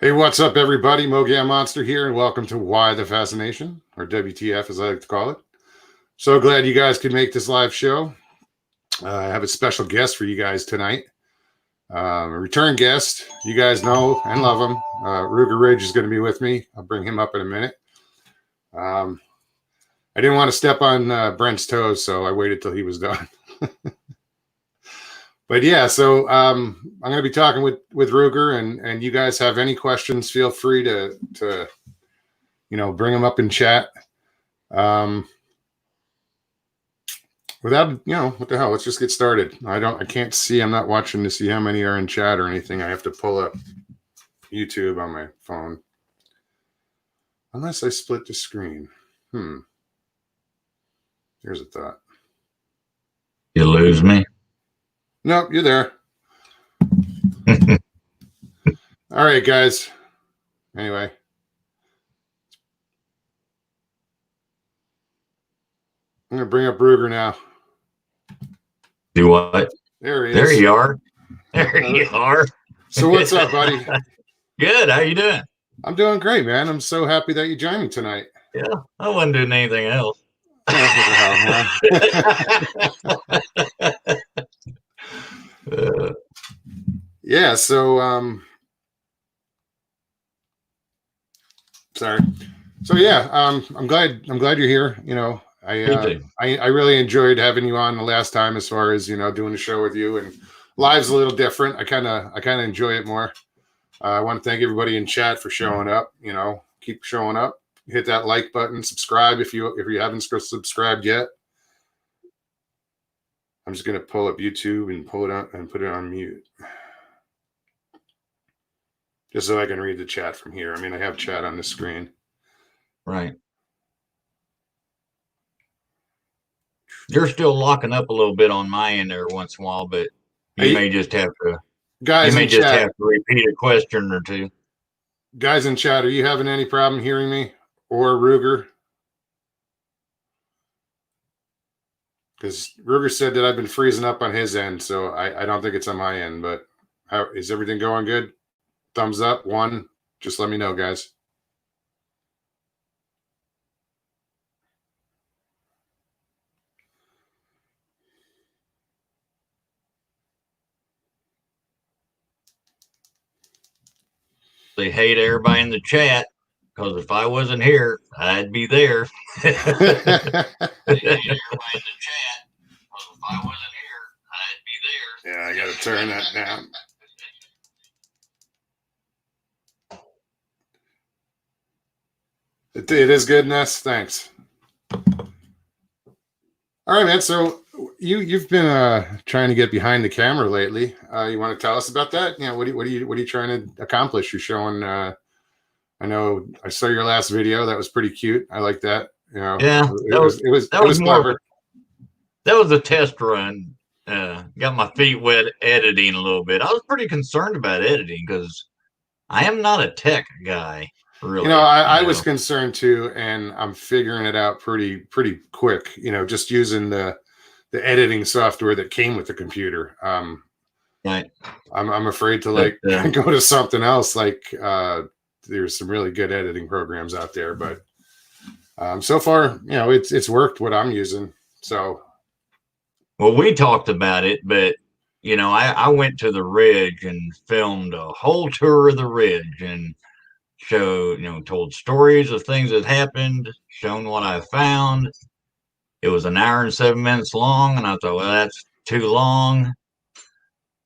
Hey, what's up, everybody? Mogam Monster here, and welcome to Why the Fascination, or WTF as I like to call it. So glad you guys could make this live show. I have a special guest for you guys tonight, a return guest. You guys know and love him. Ruger Ridge is going to be with me. I'll bring him up in a minute. I didn't want to step on Brent's toes, so I waited till he was done. But yeah, so I'm going to be talking with Ruger, and you guys have any questions, feel free to bring them up in chat. Without what the hell, let's just get started. I can't see. I'm not watching to see how many are in chat or anything. I have to pull up YouTube on my phone, unless I split the screen. Here's a thought. You lose me. Nope, you're there. All right, guys. Anyway. I'm going to bring up Ruger now. Do what? There he is. There you are. There you are. So what's up, buddy? Good. How you doing? I'm doing great, man. I'm so happy that you joined me tonight. Yeah, I wasn't doing anything else. Yeah, so sorry. So yeah, I'm glad you're here. I really enjoyed having you on the last time, as far as doing a show with you, and live's a little different. I kind of enjoy it more. I want to thank everybody in chat for showing up. Keep showing up. Hit that like button, subscribe if you haven't subscribed yet. I'm just gonna pull up YouTube and pull it up and put it on mute, just so I can read the chat from here. I mean, I have chat on the screen. Right. You're still locking up a little bit on my end there once in a while, but you may just have to. Guys, you may just have to repeat a question or two. Guys in chat, are you having any problem hearing me or Ruger? Because Ruger said that I've been freezing up on his end, so I don't think it's on my end. But how is everything going? Good? Thumbs up, one. Just let me know, guys. They hate everybody in the chat, because if I wasn't here, I'd be there. They hate everybody in the chat, because if I wasn't here, I'd be there. Yeah, I got to turn that down. It is good, Ness. Thanks. All right, man. So you've been trying to get behind the camera lately. You want to tell us about that? What are you trying to accomplish? You're showing. I know I saw your last video. That was pretty cute. I like that. Yeah, it was clever. That was a test run. Got my feet wet editing a little bit. I was pretty concerned about editing because I am not a tech guy. Really, I was concerned too, and I'm figuring it out pretty quick. Just using the editing software that came with the computer. Right. I'm afraid to go to something else. There's some really good editing programs out there, but so far, it's worked what I'm using. So, well, we talked about it, but I went to the Ridge and filmed a whole tour of the Ridge and told stories of things that happened, shown what I found. It was an hour and 7 minutes long, and I thought, well, that's too long.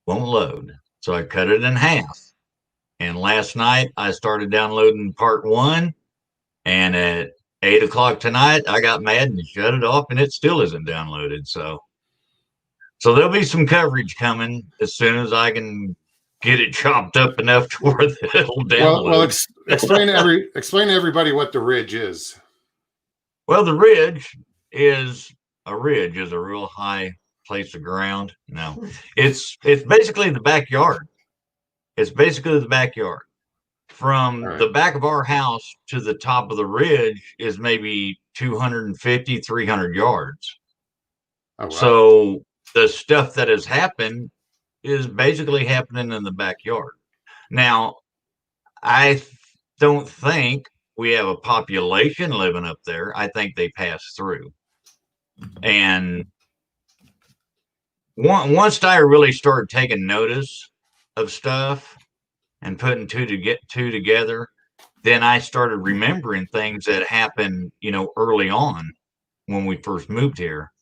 Won't load. So I cut it in half. And last night I started downloading part 1, and at 8 o'clock tonight I got mad and shut it off, and it still isn't downloaded. So there'll be some coverage coming as soon as I can get it chopped up enough to where it'll download. Well, explain to everybody what the Ridge is. Well, the Ridge is a real high place of ground. No, it's basically the backyard. It's basically the backyard. From the back of our house to the top of the Ridge is maybe 250, 300 yards. Oh, wow. So the stuff that has happened is basically happening in the backyard. Now, I don't think we have a population living up there. I think they pass through. And once I really started taking notice of stuff and putting two together, then I started remembering things that happened, early on when we first moved here,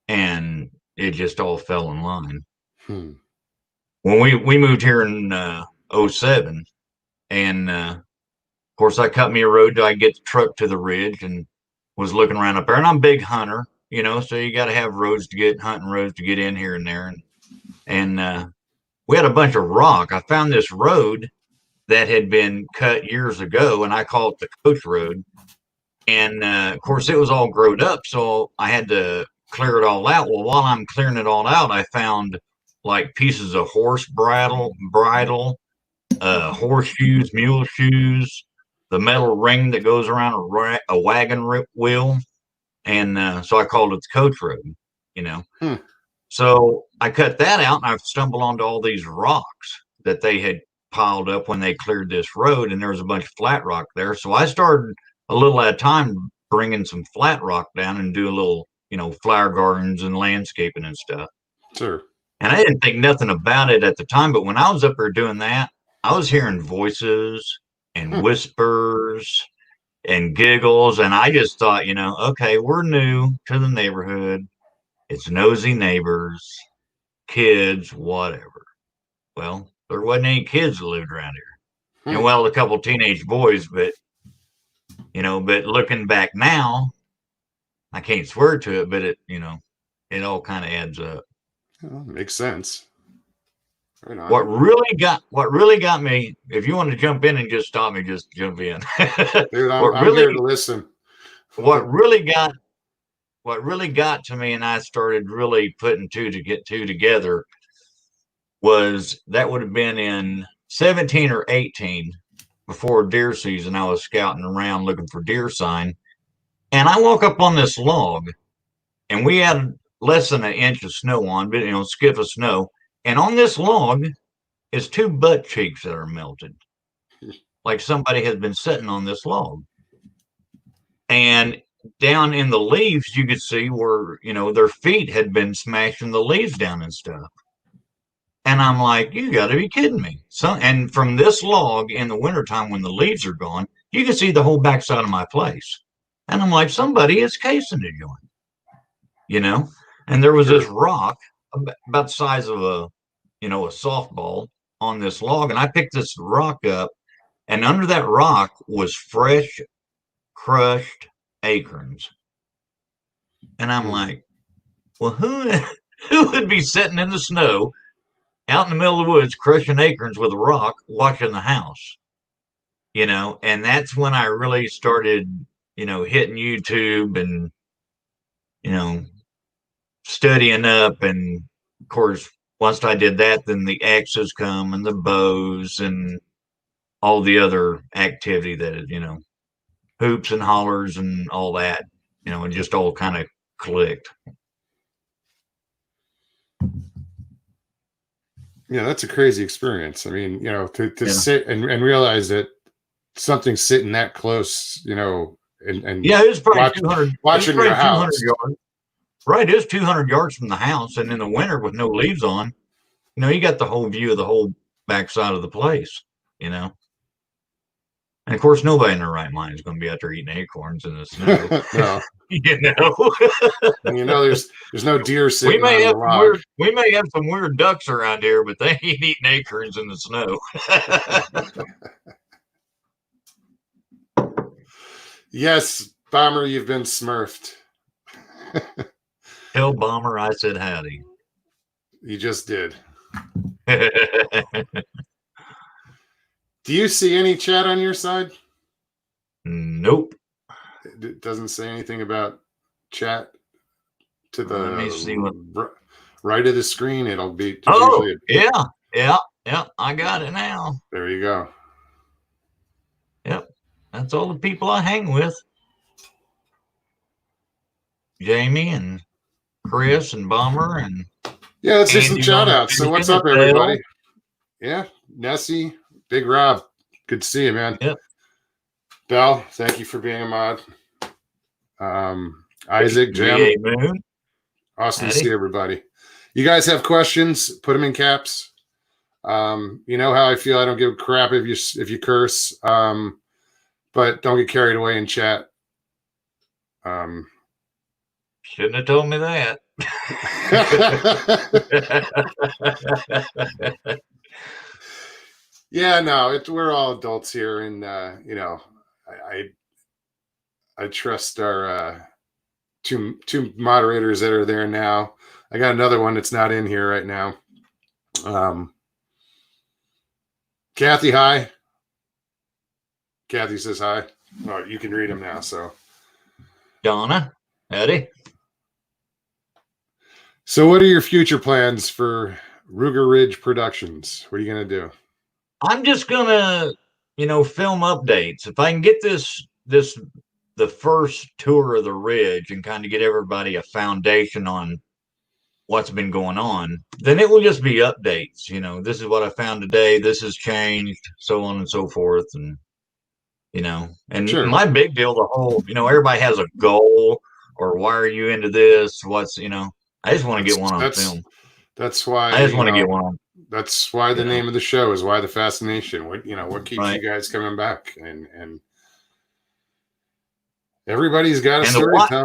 and it just all fell in line. When we moved here in 07, and of course I cut me a road till I get the truck to the ridge, and was looking around up there, and I'm a big hunter, so you got to have hunting roads to get in here and there, and we had a bunch of rock. I found this road that had been cut years ago, and I call it the Coach Road. And of course, it was all growed up, so I had to clear it all out. Well, while I'm clearing it all out, I found like pieces of horse bridle, horseshoes, mule shoes, the metal ring that goes around a wagon wheel, and so I called it the Coach Road. So I cut that out, and I stumbled onto all these rocks that they had piled up when they cleared this road, and there was a bunch of flat rock there. So I started a little at a time bringing some flat rock down and do a little, flower gardens and landscaping and stuff. Sure. And I didn't think nothing about it at the time, but when I was up there doing that, I was hearing voices and whispers and giggles, and I just thought, okay, we're new to the neighborhood. It's nosy neighbors, kids, whatever. Well, there wasn't any kids that lived around here. And well, a couple teenage boys, but looking back now, I can't swear to it, but it all kind of adds up. Well, makes sense. Right on. What really got me, if you want to jump in and just stop me, just jump in. Dude, I'm here to listen. What really got to me, and I started really putting two together, was that would have been in 17 or 18, before deer season. I was scouting around looking for deer sign, and I walk up on this log, and we had less than an inch of snow on, but skip of snow, and on this log is two butt cheeks that are melted, like somebody has been sitting on this log. And down in the leaves, you could see where their feet had been smashing the leaves down and stuff. And I'm like, you got to be kidding me. And from this log in the wintertime when the leaves are gone, you can see the whole backside of my place. And I'm like, somebody is casing the joint, And there was this rock about the size of a softball on this log. And I picked this rock up, and under that rock was fresh, crushed acorns. And I'm like, well, who would be sitting in the snow out in the middle of the woods crushing acorns with a rock watching the house? And that's when I really started hitting YouTube and studying up. And of course, once I did that, then the axes come and the bows and all the other activity that hoops and hollers and all that, it just all kind of clicked. Yeah, that's a crazy experience. I mean, to sit and realize that something's sitting that close, and yeah, it was probably 200, watching your house. Yards. Right, it was 200 yards from the house, and in the winter with no leaves on, you got the whole view of the whole backside of the place, And of course, nobody in their right mind is going to be out there eating acorns in the snow. No. There's no deer sitting on the log. We may have some weird ducks around here, but they ain't eating acorns in the snow. Yes, Bomber, you've been smurfed. Tell Bomber I said howdy. You just did. Do you see any chat on your side? Nope. It doesn't say anything about chat to the Let me see right of the screen. It'll be. Oh, yeah. I got it now. There you go. Yep. That's all the people I hang with. Jamie and Chris and Bomber and yeah, let's do some shout outs. So what's up, everybody? Yeah, Nessie, Big Rob, Good to see you, man. Yep. Bell, thank you for being a mod. Isaac, Jim, VA Moon. awesome to see everybody. You guys have questions? Put them in caps. You know how I feel. I don't give a crap if you curse, but don't get carried away in chat. Shouldn't have told me that. Yeah, no, we're all adults here, and you know, I trust our two moderators that are there now. I got another one that's not in here right now. Kathy, hi. Kathy says hi. Oh, you can read them now. So, Donna, Eddie. So, what are your future plans for Ruger Ridge Productions? What are you gonna do? I'm just gonna, film updates. If I can get the first tour of the Ridge and kind of get everybody a foundation on what's been going on, then it will just be updates. This is what I found today. This has changed, so on and so forth, and Sure. my big deal, the whole, everybody has a goal or why are you into this? What's, I just want to get one on film. That's why I just want to get one on. That's why the name of the show is Why the Fascination. What keeps you guys coming back? And everybody's got a story to tell.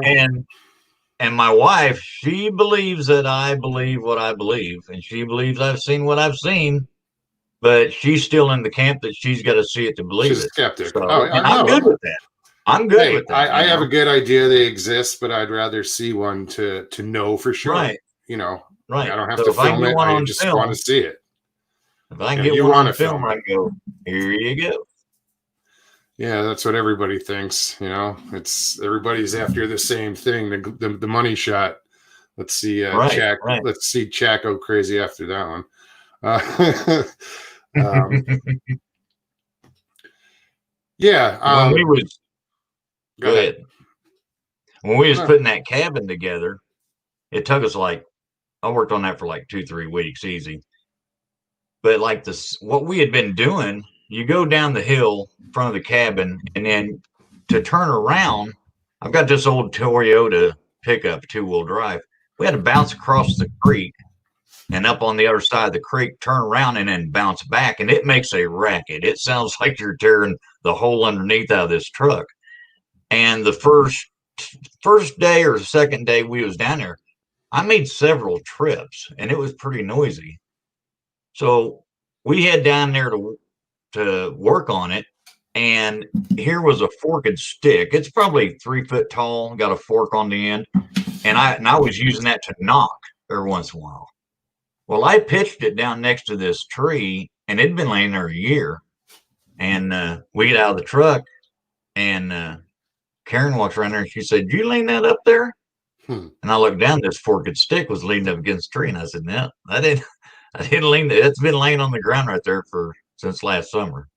And my wife, she believes that I believe what I believe, and she believes I've seen what I've seen, but she's still in the camp that she's got to see it to believe she's it. A skeptic. So, I'm good with that. I'm good with that. I have a good idea they exist, but I'd rather see one to know for sure. Right. Right. I don't have to film it. I just want to see it. If I can get one on film, I go, here you go. Yeah, that's what everybody thinks. It's everybody's after the same thing, the money shot. Let's see, Let's see Chak go crazy after that one. Yeah. When we was go ahead. When we was putting that cabin together, it took us I worked on that for 2-3 weeks, easy. But what we had been doing, you go down the hill in front of the cabin, and then to turn around, I've got this old Toyota pickup, 2-wheel drive. We had to bounce across the creek and up on the other side of the creek, turn around and then bounce back. And it makes a racket. It sounds like you're tearing the hole underneath out of this truck. And the first day or the second day we was down there, I made several trips and it was pretty noisy. So we head down there to work on it. And here was a forked stick. It's probably 3 foot tall, got a fork on the end. And I was using that to knock every once in a while. Well, I pitched it down next to this tree and it'd been laying there a year. And we get out of the truck and Karen walks around there and she said, "You lean that up there?" And I looked down, this forked stick was leaning up against the tree. And I said, "No, I didn't lean it. It's been laying on the ground right there since last summer."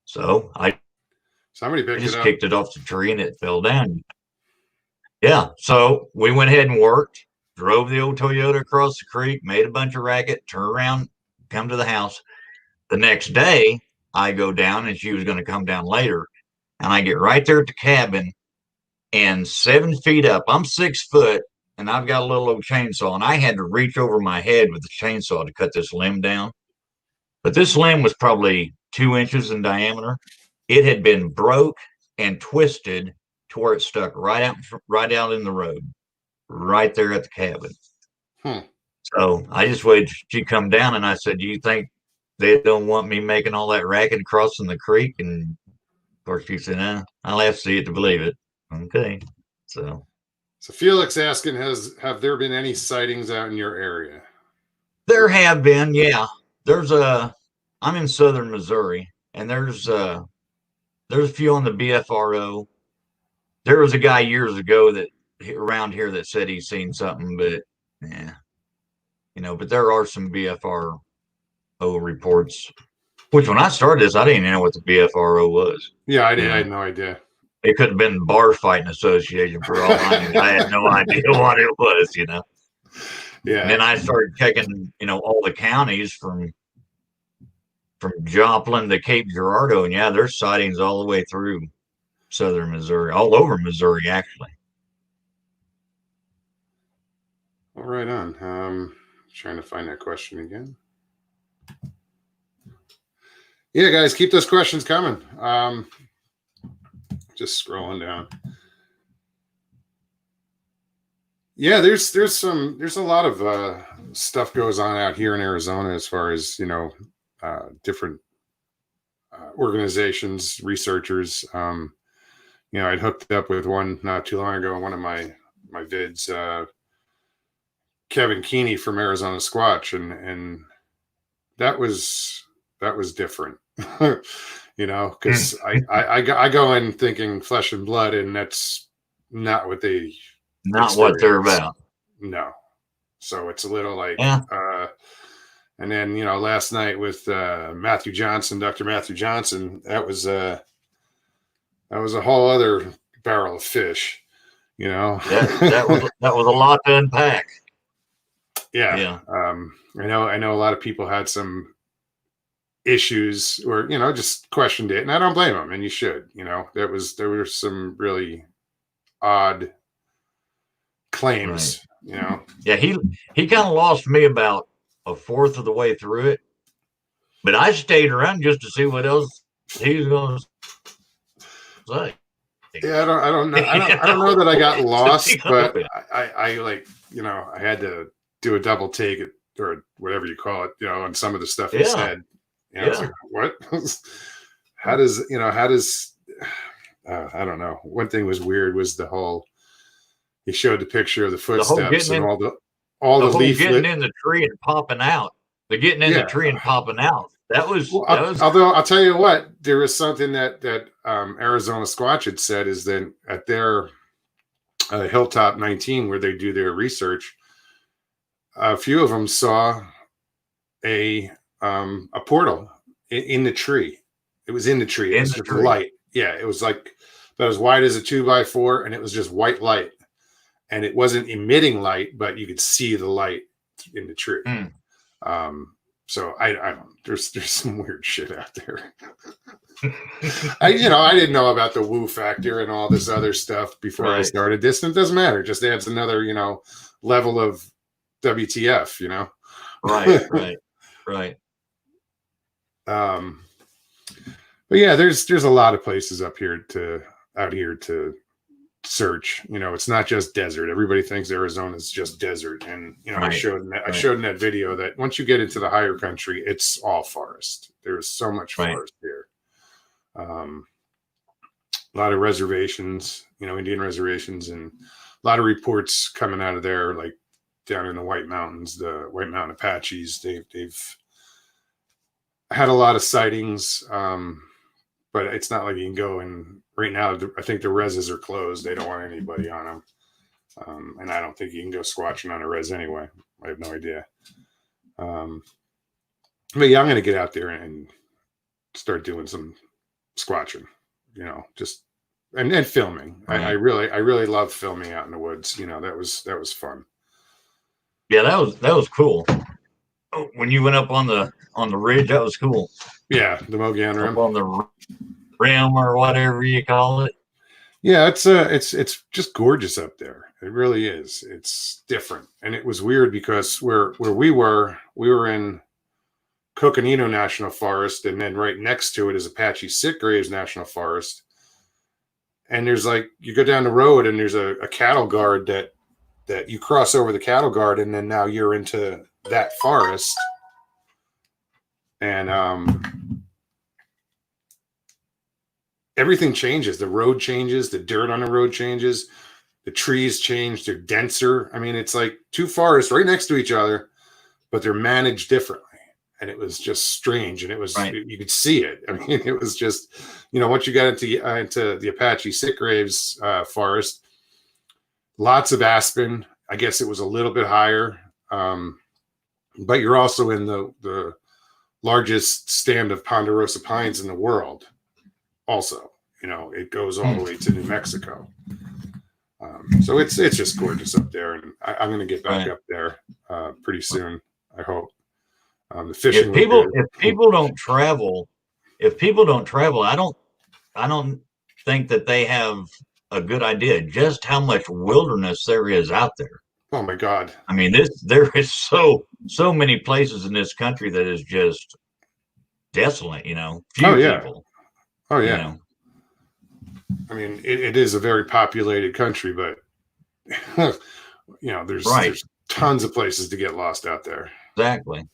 So somebody kicked it off the tree and it fell down. Yeah. So we went ahead and worked, drove the old Toyota across the creek, made a bunch of racket, turned around, come to the house. The next day I go down and she was going to come down later. And I get right there at the cabin and 7 feet up, I'm 6 foot and I've got a little old chainsaw and I had to reach over my head with the chainsaw to cut this limb down. But this limb was probably 2 inches in diameter. It had been broke and twisted to where it stuck right out in the road, right there at the cabin. So I just waited till she come down and I said, "Do you think they don't want me making all that racket crossing the creek?" And of course she said, "Nah, I'll have to see it to believe it." Okay. So Felix asking, have there been any sightings out in your area? There have been, yeah. I'm in southern Missouri, and there's a few on the BFRO. There was a guy years ago around here that said he's seen something, but yeah, but there are some BFRO reports. Which when I started this, I didn't even know what the BFRO was. Yeah, I did. I had no idea. It could have been Bar Fighting Association for all I knew. I had no idea what it was, Yeah. And then I started checking, all the counties from from Joplin to Cape Girardeau, and yeah, there's sightings all the way through southern Missouri, all over Missouri, actually. Well, right on. Trying to find that question again. Yeah, guys, keep those questions coming. Just scrolling down. Yeah, there's a lot of stuff goes on out here in Arizona as far as, different organizations, researchers. I'd hooked up with one not too long ago in one of my vids, Kevin Keeney from Arizona Squatch, and that was different. Because I go in thinking flesh and blood, and that's not what they what they're about. No. So it's a little like, yeah. And then, last night with Dr. Matthew Johnson, that was a whole other barrel of fish, that was a lot to unpack. Yeah. I know a lot of people had some issues or, just questioned it, and I don't blame them. And you should, there were some really odd claims, Yeah, he kind of lost me about a fourth of the way through it, but I stayed around just to see what else he was going to say. Yeah, I don't know. I don't know that I got lost, but I like, I had to do a double take it, or whatever you call it, on some of the stuff he said. I was like, what? how does I don't know. One thing was weird was the whole, he showed the picture of the footsteps and all the leaf getting in the tree and popping out. The getting in the tree and popping out. That was although I'll tell you what, there was something that Arizona Squatch had said, is that at their Hilltop 19, where they do their research, a few of them saw a portal in the tree. It was in the tree. It was just light. Yeah, it was like about as wide as a 2x4, and it was just white light, and it wasn't emitting light, but you could see the light in the tree. So I don't. There's some weird shit out there. I didn't know about the woo factor and all this other stuff before I started this, and it doesn't matter. It just adds another level of WTF. Right. But yeah, there's a lot of places out here to search. It's not just desert. Everybody thinks Arizona is just desert, and I showed in that video that once you get into the higher country, it's all forest. There's so much forest here. A lot of reservations, Indian reservations, and a lot of reports coming out of there, like down in the White Mountains, the White Mountain Apaches. They've had a lot of sightings, but it's not like you can go and. Right now, I think the reses are closed. They don't want anybody on them. And I don't think you can go squatching on a res anyway. I have no idea. But yeah, I'm going to get out there and start doing some squatching, just and filming. I really love filming out in the woods. That was fun. Yeah, that was cool. When you went up on the ridge, that was cool. Yeah, the Mogan Rim. Up on the rim or whatever you call it. Yeah, it's just gorgeous up there. It really is. It's different, and it was weird because where we were in Coconino National Forest, and then right next to it is Apache Sitgraves National Forest. And there's like, you go down the road and there's a cattle guard that you cross over the cattle guard, and then now you're into that forest. And everything changes. The road changes. The dirt on the road changes. The trees change. They're denser. I mean, it's like two forests right next to each other, but they're managed differently. And it was just strange. And it was, you could see it. I mean, it was just, once you got into the Apache Sitgraves forest, lots of aspen. I guess it was a little bit higher. But you're also in the largest stand of ponderosa pines in the world. Also, it goes all the way to New Mexico. So it's just gorgeous up there, and I'm going to get back up there pretty soon, I hope. The fishing was good. If people don't travel, I don't think that they have a good idea just how much wilderness there is out there. Oh my God. I mean, there is so many places in this country that is just desolate, few people. Oh yeah. I mean, it is a very populated country, but there's tons of places to get lost out there. Exactly.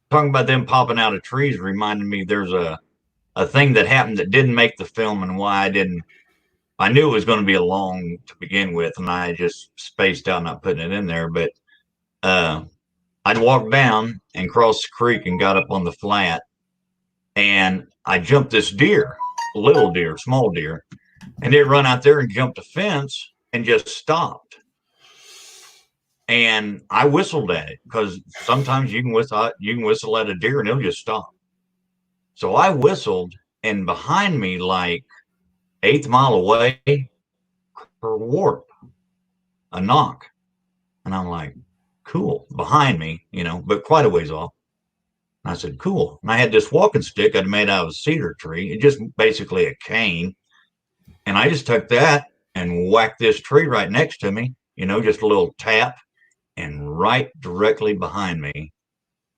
Talking about them popping out of trees reminded me there's a thing that happened that didn't make the film, and why I knew it was going to be a long to begin with, and I just spaced out not putting it in there. But I'd walked down and crossed the creek and got up on the flat, and I jumped this deer, little deer, small deer, and it run out there and jumped a fence and just stopped. And I whistled at it because sometimes you can whistle at a deer and it'll just stop. So I whistled, and behind me, like 1/8 mile away, her warp, a knock. And I'm like, cool, behind me, but quite a ways off. And I said, cool. And I had this walking stick I'd made out of a cedar tree. It just basically a cane. And I just took that and whacked this tree right next to me, just a little tap. And right directly behind me,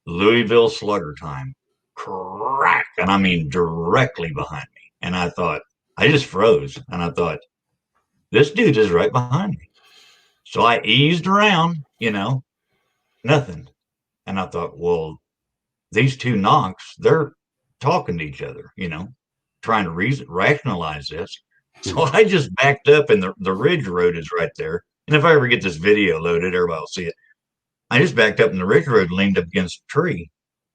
Louisville Slugger Time. Crack. And I mean directly behind me. And I thought, I just froze. And I thought, this dude is right behind me. So I eased around, nothing. And I thought, well, these two knocks, they're talking to each other, trying to rationalize this. So I just backed up, and the ridge road is right there. And if I ever get this video loaded, everybody will see it. I just backed up, and the ridge road leaned up against a tree,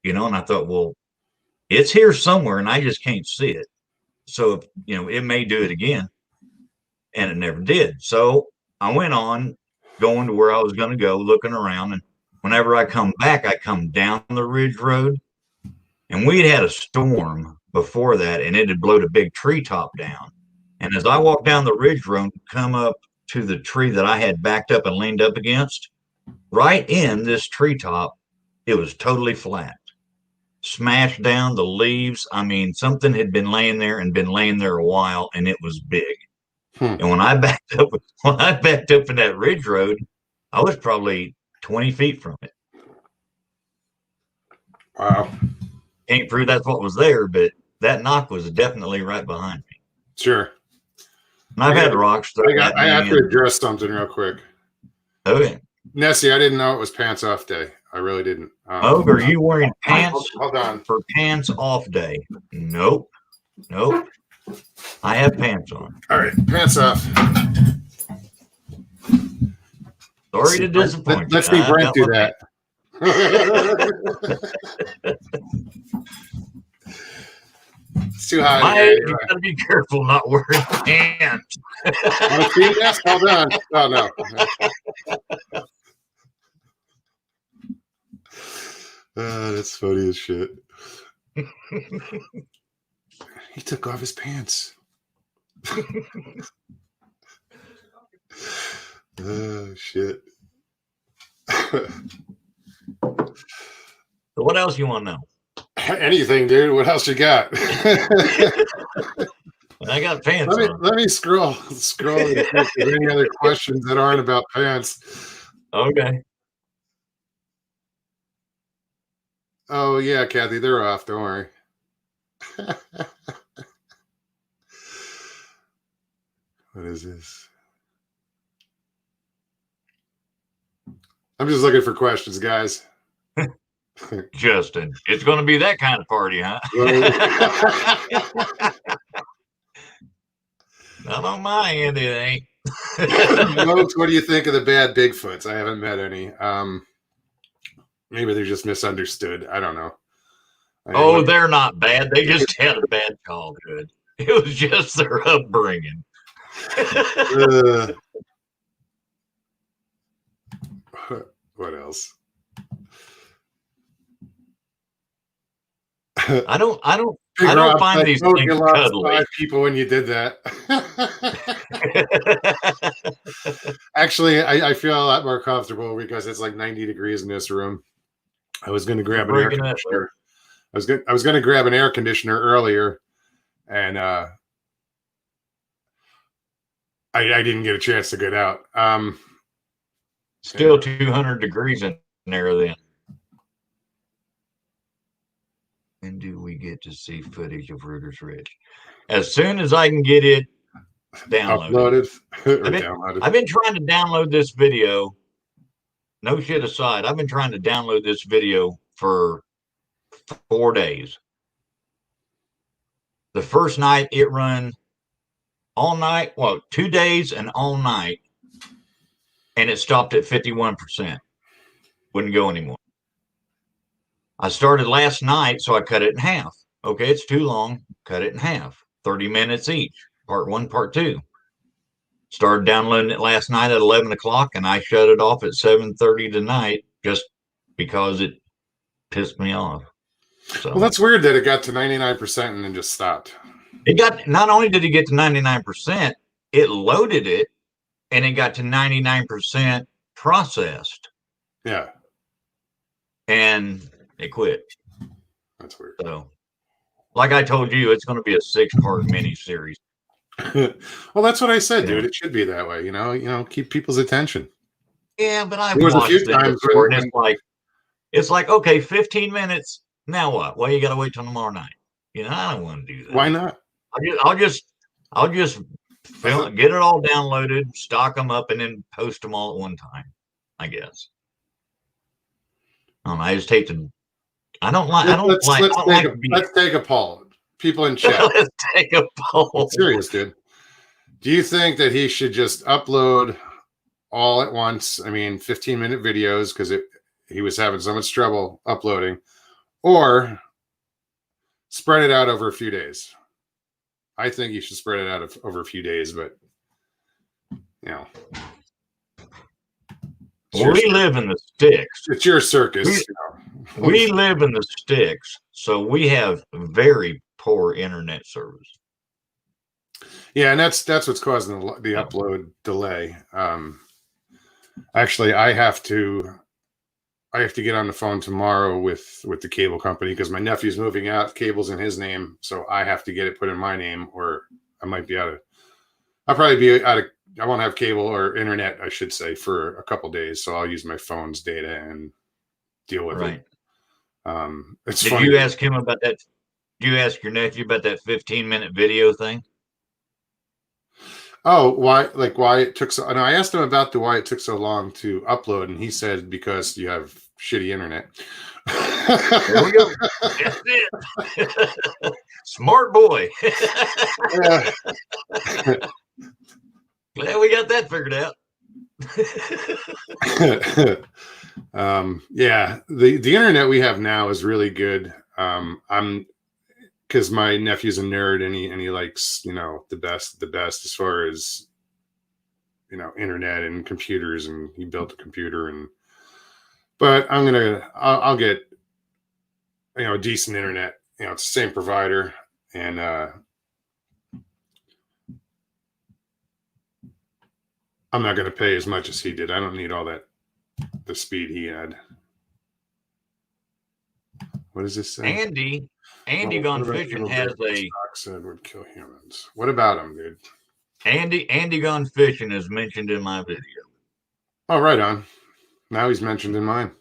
and I thought, well, it's here somewhere, and I just can't see it. So, it may do it again. And it never did. So I went on going to where I was going to go, looking around. And whenever I come back, I come down the ridge road. And we had a storm before that, and it had blown a big treetop down. And as I walked down the ridge road, come up to the tree that I had backed up and leaned up against, right in this treetop, it was totally flat, smashed down the leaves. I mean, something had been laying there a while, and it was big. And when I backed up in that ridge road, I was probably 20 feet from it. Wow. Can't prove that's what was there, but that knock was definitely right behind me. Sure. And I've had rocks thrown at me. I have to address something real quick. Okay. Nessie, I didn't know it was pants off day. I really didn't. Are you wearing pants hold on. for pants off day? Nope. I have pants on. All right, pants off. Sorry to disappoint you. Let's see Brent do that. It's too high. You gotta be careful not wearing pants. Want to see this? Hold on. Oh no. That's funny as shit. He took off his pants. Oh shit. So what else you want to know? Anything, dude. What else you got? I got pants on. Let me scroll and see if there's any other questions that aren't about pants. Okay. Oh yeah, Kathy, they're off. Don't worry. What is this? I'm just looking for questions, guys. Justin, it's going to be that kind of party, huh? Not on my end, it ain't. Folks, what do you think of the bad Bigfoots? I haven't met any. Maybe they're just misunderstood. I don't know. They're not bad. They just had a bad childhood. It was just their upbringing. What else? I don't find these things cuddly. 5 people when you did that. Actually, I feel a lot more comfortable because it's like 90 degrees in this room. I was going to You're grab an air breaking up, bud. conditioner. I was going to grab an air conditioner earlier, and I didn't get a chance to get out. Still 200 degrees in there then. When do we get to see footage of Ruger's Ridge? As soon as I can get it downloaded. Downloaded. I've been trying to download this video. No shit aside, I've been trying to download this video for 4 days. The first night it run all night, well, 2 days and all night, and it stopped at 51%. Wouldn't go anymore. I started last night, so I cut it in half. Okay, it's too long. Cut it in half. 30 minutes each. Part 1, part 2. Started downloading it last night at 11 o'clock, and I shut it off at 7:30 tonight just because it pissed me off. So, well, that's weird that it got to 99% and then just stopped. It got, not only did it get to 99%, it loaded it, and it got to 99% processed. Yeah. And it quit. That's weird. So, like I told you, it's going to be a 6-part mini series. Well, that's what I said, dude. It should be that way, keep people's attention. Yeah, but I've watched it before, and it's like, okay, 15 minutes. Now what? Well, you got to wait till tomorrow night. I don't want to do that. Why not? I'll just film, get it all downloaded, stock them up, and then post them all at one time. I guess. I just hate to. Let's take a poll. People in chat. Let's take a poll. Serious, dude. Do you think that he should just upload all at once? I mean, 15-minute videos because he was having so much trouble uploading, or spread it out over a few days. I think you should spread it out over a few days, but we live in the sticks. It's your circus. We live in the sticks, so we have very poor internet service. Yeah, and that's what's causing the upload delay. Actually, I have to get on the phone tomorrow with the cable company because my nephew's moving out. Cable's in his name, so I have to get it put in my name, or I might be I'll probably be out of. I won't have cable or internet, I should say, for a couple days. So I'll use my phone's data and deal with it. It's Did funny. you ask him about that? Did you ask your nephew about that 15-minute video thing? Oh, why it took so? And I asked him about why it took so long to upload, and he said because you have shitty internet. There we go. That's it. Smart boy. Glad we got that figured out. Yeah, the internet we have now is really good. Because my nephew's a nerd and he likes the best as far as internet and computers, and he built a computer. But I'll get a decent internet. It's the same provider, and I'm not going to pay as much as he did. I don't need all that, the speed he had. What does this say? Andy Gone Fishing has a. Said would kill humans. What about him, dude? Andy Gone Fishing is mentioned in my video. Oh, right on. Now he's mentioned in mine.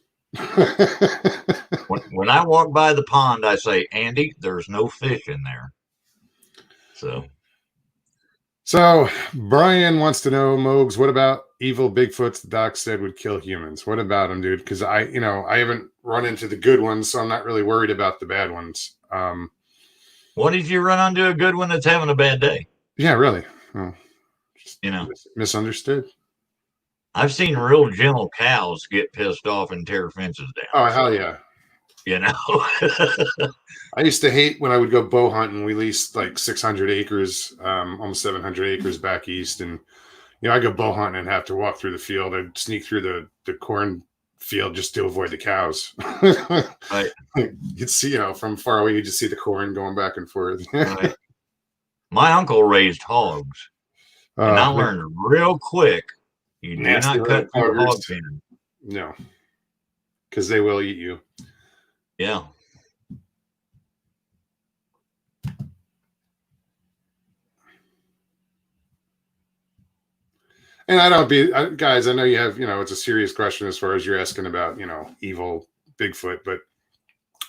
when I walk by the pond, I say, Andy, there's no fish in there. So Brian wants to know, Mogs, what about evil Bigfoots the doc said would kill humans? What about them, dude? Because I haven't run into the good ones, so I'm not really worried about the bad ones. What if you run onto a good one that's having a bad day? Yeah, really. Oh, misunderstood. I've seen real gentle cows get pissed off and tear fences down. Oh, hell yeah. I used to hate when I would go bow hunting. We leased like 600 acres, almost 700 acres back east. And, I go bow hunting and have to walk through the field. I'd sneak through the corn field just to avoid the cows. Right. You'd see, from far away, you just see the corn going back and forth. Right. My uncle raised hogs. And I learned real quick, you do not cut through a hog pen. No, because they will eat you. Yeah. And I don't be guys. I know you have, it's a serious question as far as you're asking about, evil Bigfoot, but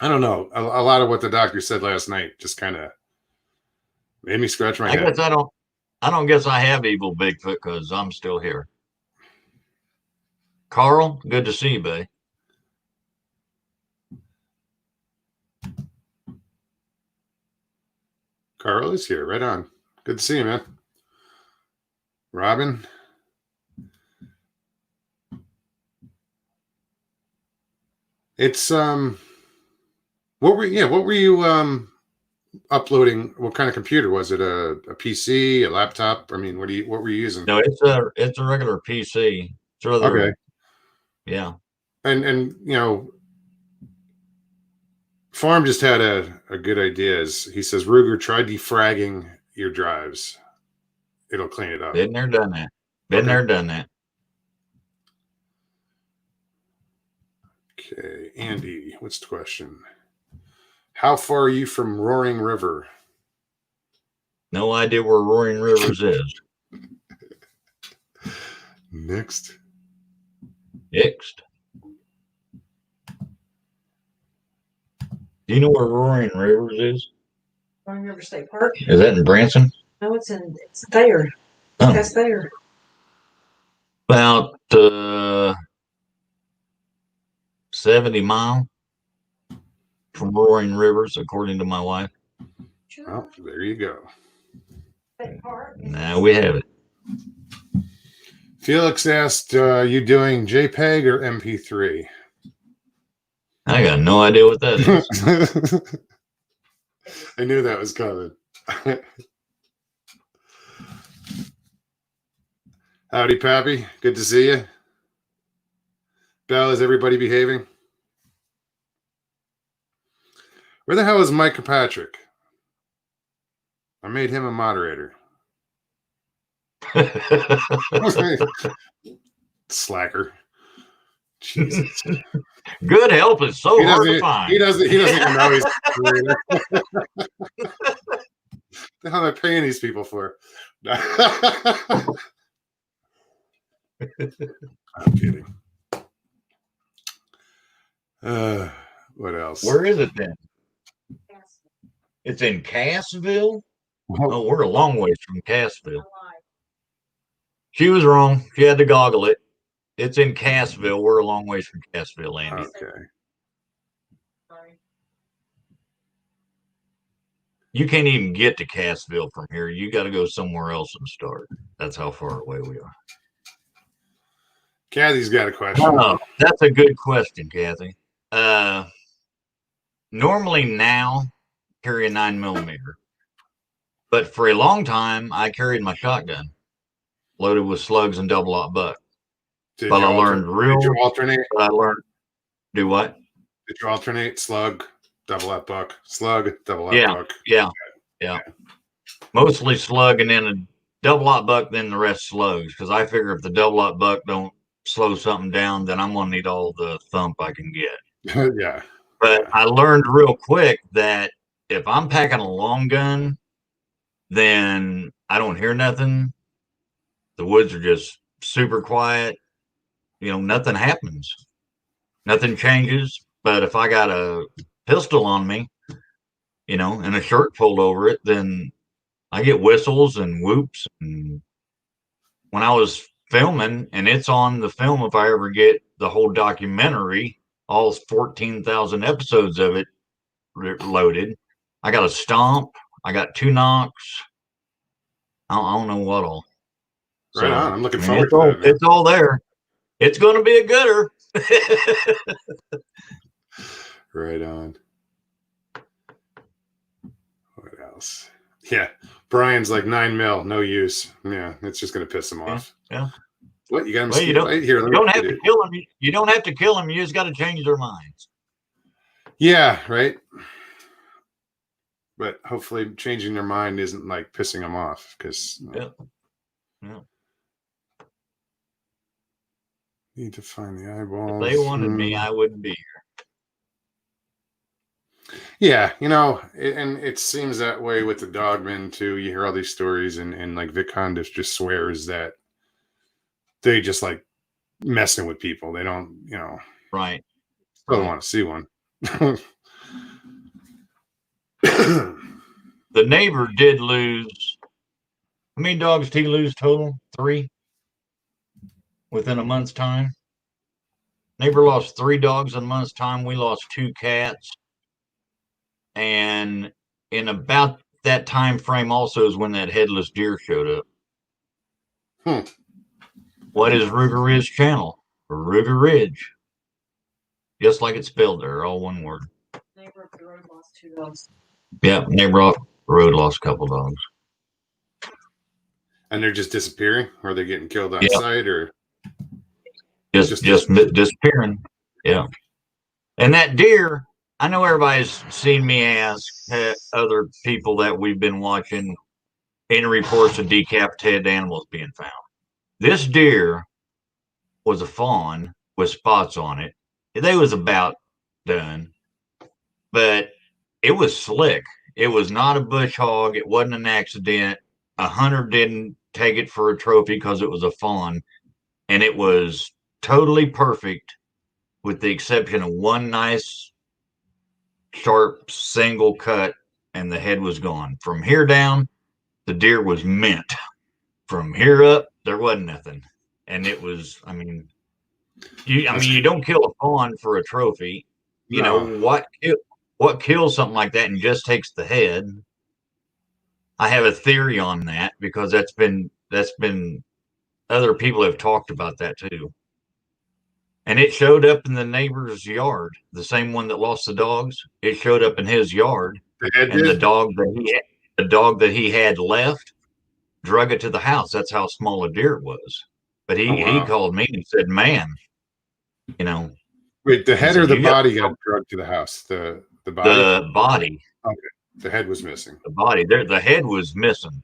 I don't know. A lot of what the doctor said last night just kind of made me scratch my I head. guess I don't guess I have evil Bigfoot because I'm still here. Carl, good to see you, buddy. Carl is here. Right on. Good to see you, man. Robin. It's what were you uploading? What kind of computer was it? A PC, a laptop? I mean, what were you using? No, it's a regular PC. It's rather, Okay. yeah. And Farm just had a good idea. He says, Ruger, try defragging your drives. It'll clean it up. Been there, done that. Been there, done that. Okay, Andy, what's the question? How far are you from Roaring River? No idea where Roaring Rivers is. Next. Next. Do you know where Roaring Rivers is? Roaring River State Park. Is that in Branson? No, it's there. Oh. That's there. About 70 miles from Roaring Rivers, according to my wife. Well, there you go. Now we have it. Felix asked, you doing JPEG or MP3? I got no idea what that is. I knew that was coming. Howdy, Pappy. Good to see you. Belle, is everybody behaving? Where the hell is Mike Patrick? I made him a moderator. Slacker. Jesus. Good help is so hard to find. He doesn't even know he's the hell am I paying these people for? I'm kidding. What else? Where is it then? It's in Cassville? Oh, we're a long ways from Cassville. She was wrong. She had to goggle it. It's in Cassville. We're a long ways from Cassville, Andy. Okay. Sorry. You can't even get to Cassville from here. You got to go somewhere else and start. That's how far away we are. Kathy's got a question. Oh, that's a good question, Kathy. Normally now, carry a 9mm, but for a long time I carried my shotgun loaded with slugs and double aught buck. Did But you I learned Did you alternate? I learned do what? Did you alternate slug, double aught buck, slug, double aught buck? Yeah. Mostly slug and then a double aught buck, then the rest slugs. Because I figure if the double aught buck don't slow something down, then I'm gonna need all the thump I can get. Yeah. But I learned real quick that if I'm packing a long gun, then I don't hear nothing. The woods are just super quiet. Nothing happens. Nothing changes. But if I got a pistol on me, and a shirt pulled over it, then I get whistles and whoops. And when I was filming, and it's on the film if I ever get the whole documentary, all 14,000 episodes of it loaded, I got a stomp. I got 2 knocks. I don't know what all. Right on. I'm looking forward to that. It's all there. It's going to be a gooder. Right on. What else? Yeah. Brian's like 9mm, no use. Yeah, it's just going to piss him off. Yeah. What? You got him right here. You don't have to kill him. You don't have to kill him. You just got to change their minds. Yeah, right. But hopefully changing their mind isn't like pissing them off because Yeah. Need to find the eyeballs. If they wanted me, I wouldn't be here. Yeah, and it seems that way with the dogmen too. You hear all these stories, and like Vic Hondiff just swears that they just like messing with people. They don't, Right. still don't Right. want to see one. The neighbor did lose. How many dogs did he lose total? 3 within a month's time. Neighbor lost 3 dogs in a month's time. We lost 2 cats. And in about that time frame also is when that headless deer showed up. Hmm. What is Ruger Ridge Channel? Ruger Ridge. Just like it's spelled there, all one word. Neighbor up the road lost 2 dogs. Yeah, neighbor off the road lost a couple dogs. And they're just disappearing, or they're getting killed on Yeah. sight, or Just disappearing. Yeah. And that deer, I know everybody's seen me ask other people that we've been watching any reports of decapitated animals being found. This deer was a fawn with spots on it. They was about done, but it was slick. It was not a bush hog. It wasn't an accident. A hunter didn't take it for a trophy because it was a fawn, and it was totally perfect with the exception of one nice sharp single cut, and the head was gone. From here down, the deer was mint. From here up, there wasn't nothing. And it was, you don't kill a fawn for a trophy. You know no. what kills something like that and just takes the head? I have a theory on that because that's been other people have talked about that too. And it showed up in the neighbor's yard, the same one that lost the dogs. It showed up in his yard, The head and did? the dog that he had left drug it to the house. That's how small a deer it was. But Oh, he wow. called me and said, "Man, you know," Wait, the he head or said, the "You got body got drugged to the house? The body? the body, Okay. The head was missing. the body. There, the head was missing,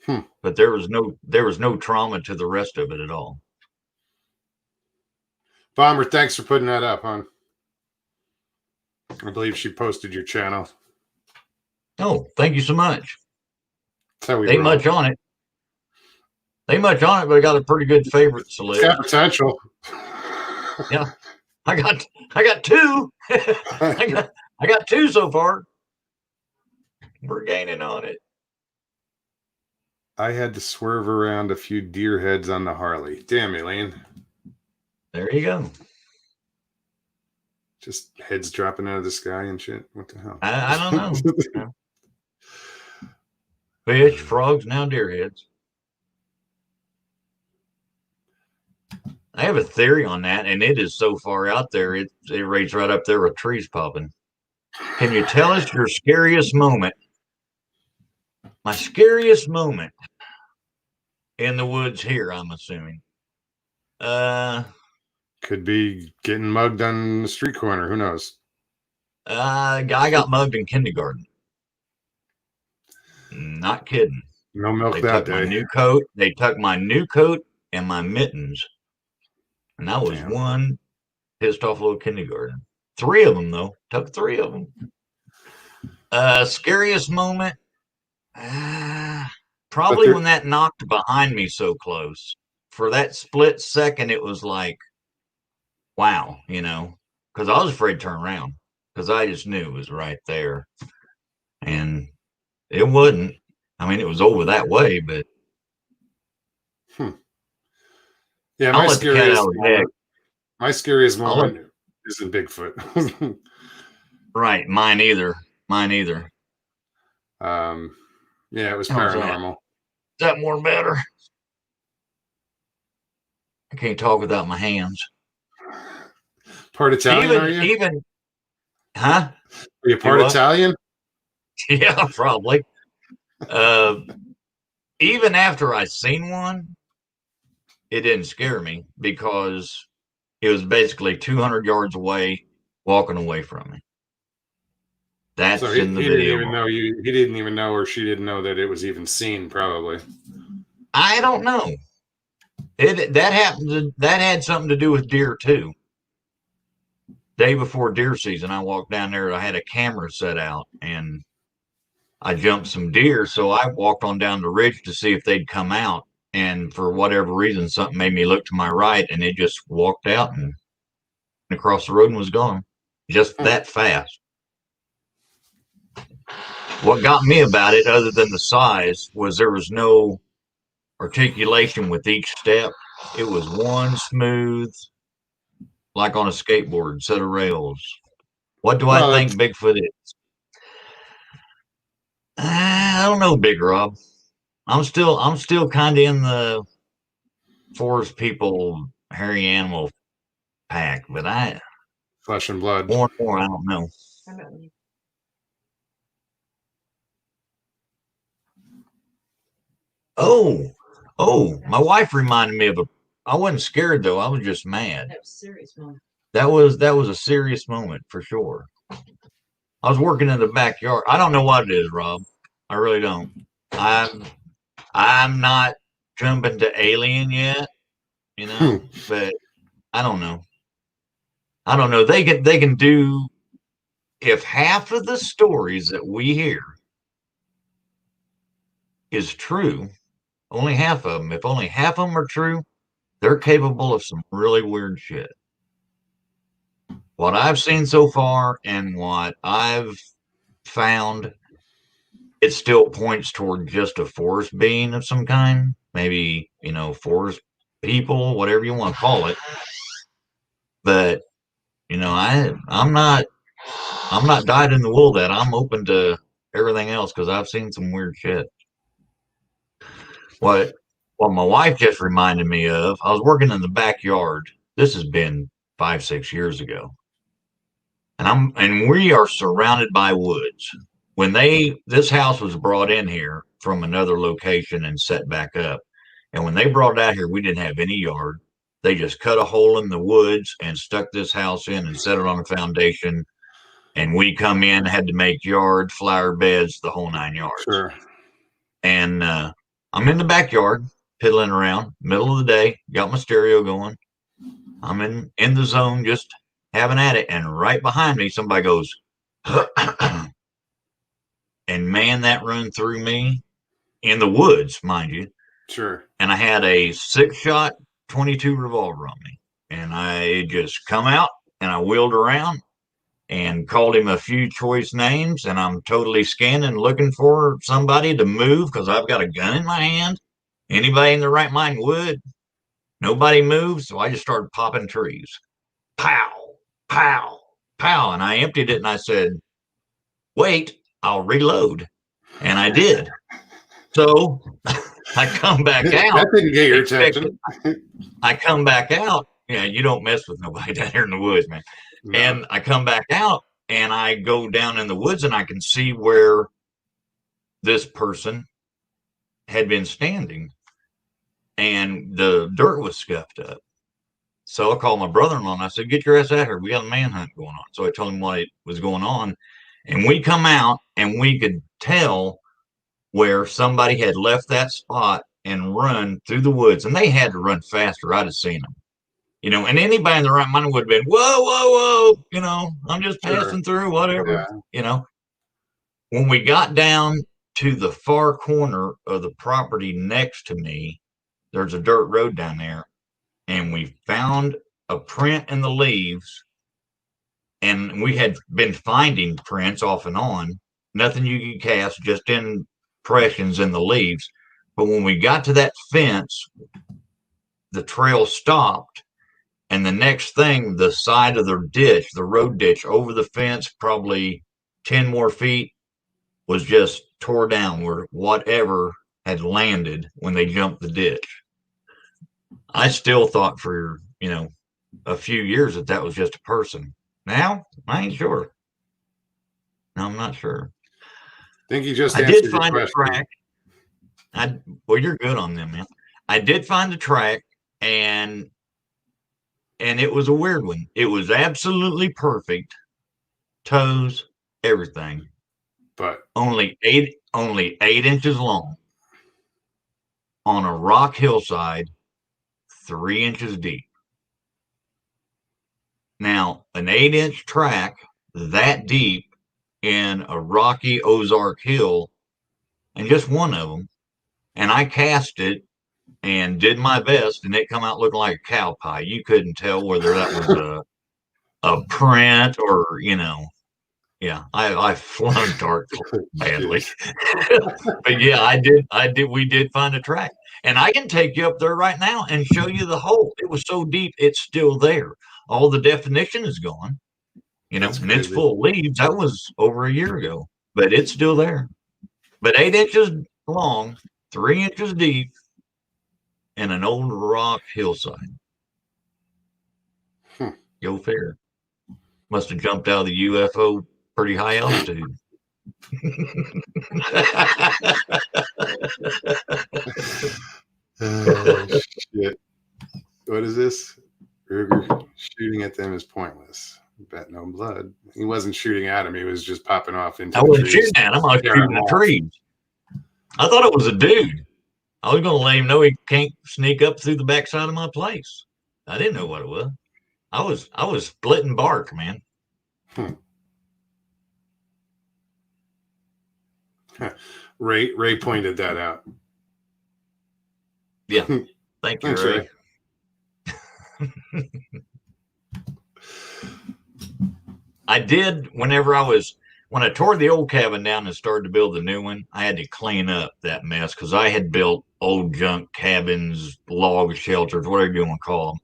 Hmm. but there was no trauma to the rest of it at all." Bomber, thanks for putting that up, hon. I believe she posted your channel. Oh, thank you so much. That's how we Ain't roll. much on it. Ain't much on it, but I got a pretty good favorite It's select. got potential. Yeah, I got 2. I got 2 so far. We're gaining on it. I had to swerve around a few deer heads on the Harley. Damn, Elaine. There you go. Just heads dropping out of the sky and shit. What the hell? I don't know. Fish, frogs, now deer heads. I have a theory on that, and it is so far out there, it rates right up there with trees popping. Can you tell us your scariest moment? My scariest moment in the woods here, I'm assuming. Could be getting mugged on the street corner. Who knows? I got mugged in kindergarten. Not kidding. No milk They that took my day. new coat. They took my new coat and my mittens, and I was Damn. one pissed off little kindergarten. 3 of them though. Took 3 of them. Scariest moment. Probably when that knocked behind me so close. For that split second, it was like, wow, because I was afraid to turn around because I just knew it was right there. And it wasn't. I mean, it was over that way, but Yeah, I'll let the cat out of the bag. my scariest I'll let, moment isn't Bigfoot. right, mine either. Mine either. Yeah, it was How's paranormal. Is that more better? I can't talk without my hands. Part Italian, are you? Even, huh? Are you part Italian? Yeah, probably. Even after I seen one, it didn't scare me because it was basically 200 yards away, walking away from me. That's So in the he video. didn't even know you. He didn't even know, or she didn't know that it was even seen. Probably. I don't know. That happened. That had something to do with deer too. day before deer season, I walked down there. I had a camera set out, and I jumped some deer. So I walked on down the ridge to see if they'd come out. And for whatever reason, something made me look to my right, and it just walked out and across the road and was gone, just that fast. What got me about it, other than the size, was there was no articulation with each step. It was one smooth, like on a skateboard, set of rails. What do I think Bigfoot is? I don't know, Big Rob. I'm still kind of in the forest people, hairy animal pack, but flesh and blood. More and more, I don't know. Oh, my wife reminded me of I wasn't scared though. I was just mad. That was a serious moment. That was a serious moment for sure. I was working in the backyard. I don't know what it is, Rob. I really don't. I'm not jumping to Alien yet, you know, but I don't know. I don't know. They can do, if half of the stories that we hear is true, only half of them. If only half of them are true, they're capable of some really weird shit. What I've seen so far and what I've found, it still points toward just a forest being of some kind. Maybe, you know, forest people, whatever you want to call it. But, you know, I'm not dyed in the wool that I'm open to everything else because I've seen some weird shit. What my wife just reminded me of, I was working in the backyard. This has been 5-6 years ago. And we are surrounded by woods. When this house was brought in here from another location and set back up, and when they brought it out here, we didn't have any yard. They just cut a hole in the woods and stuck this house in and set it on a foundation. And we come in, had to make yard, flower beds, the whole 9 yards. Sure. And I'm in the backyard, piddling around, middle of the day, got my stereo going. I'm in the zone, just having at it. And right behind me, somebody goes, and man, that run through me in the woods, mind you. Sure. And I had a 6-shot 22 revolver on me. And I just come out and I wheeled around and called him a few choice names. And I'm totally scanning, looking for somebody to move because I've got a gun in my hand. Anybody in their right mind would. Nobody moved. So I just started popping trees. Pow, pow, pow. And I emptied it and I said, wait, I'll reload. And I did. So I come back out. That didn't get your attention. I come back out. Yeah, you don't mess with nobody down here in the woods, man. No. And I come back out and I go down in the woods and I can see where this person had been standing and the dirt was scuffed up. So I called my brother-in-law and I said, get your ass out here. We got a manhunt going on. So I told him what was going on. And we come out and we could tell where somebody had left that spot and run through the woods. And they had to run faster. I'd have seen them. You know, and anybody in the right mind would have been, whoa, whoa, whoa, you know, I'm just passing through, whatever, you know. When we got down to the far corner of the property next to me, there's a dirt road down there, and we found a print in the leaves, and we had been finding prints off and on, nothing you could cast, just impressions in the leaves. But when we got to that fence, the trail stopped. And the next thing, the side of the ditch, the road ditch over the fence, probably 10 more feet, was just tore down where whatever had landed when they jumped the ditch. I still thought for, you know, a few years that was just a person. Now, I ain't sure. No, I'm not sure. I think you just I did find a track. Well, you're good on them, man. I did find a track, and it was a weird one. It was absolutely perfect. Toes, everything. But only 8 inches long. On a rock hillside, 3 inches deep. Now, an 8-inch track that deep in a rocky Ozark hill, and just one of them, and I cast it and did my best, and it come out looking like a cow pie. You couldn't tell whether that was a print or, yeah, I flunked dark badly. But yeah, we did find a track. And I can take you up there right now and show you the hole. It was so deep, it's still there. All the definition is gone, That's and it's crazy. full of leaves. That was over a year ago, but it's still there. But 8 inches long, 3 inches deep, in an old rock hillside. Go figure. Must have jumped out of the UFO pretty high altitude. Shit. What is this? Ruger shooting at them is pointless. Bet no blood. He wasn't shooting at him. He was just popping off into I the wasn't trees. shooting at him. I was shooting the trees. I thought it was a dude. I was going to let him know he can't sneak up through the backside of my place. I didn't know what it was. I was splitting bark, man. Ray pointed that out. Yeah. Thank you, Thanks, Ray. I did when I tore the old cabin down and started to build the new one, I had to clean up that mess because I had built old junk cabins, log shelters, whatever you want to call them,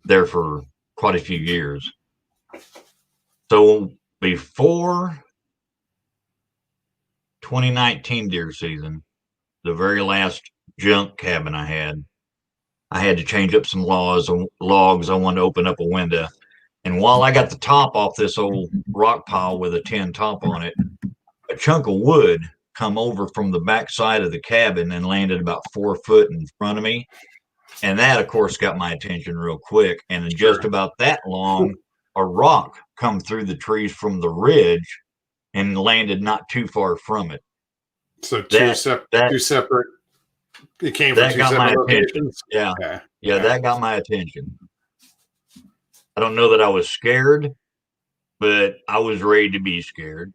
there for quite a few years. So before 2019 deer season, the very last junk cabin I had to change up some logs. I wanted to open up a window. And while I got the top off this old rock pile with a tin top on it, a chunk of wood come over from the back side of the cabin and landed about 4 foot in front of me. And that, of course, got my attention real quick. And in just about that long, a rock come through the trees from the ridge and landed not too far from it. So two separate. It came from two separate locations. Yeah, that got my attention. I don't know that I was scared, but I was ready to be scared.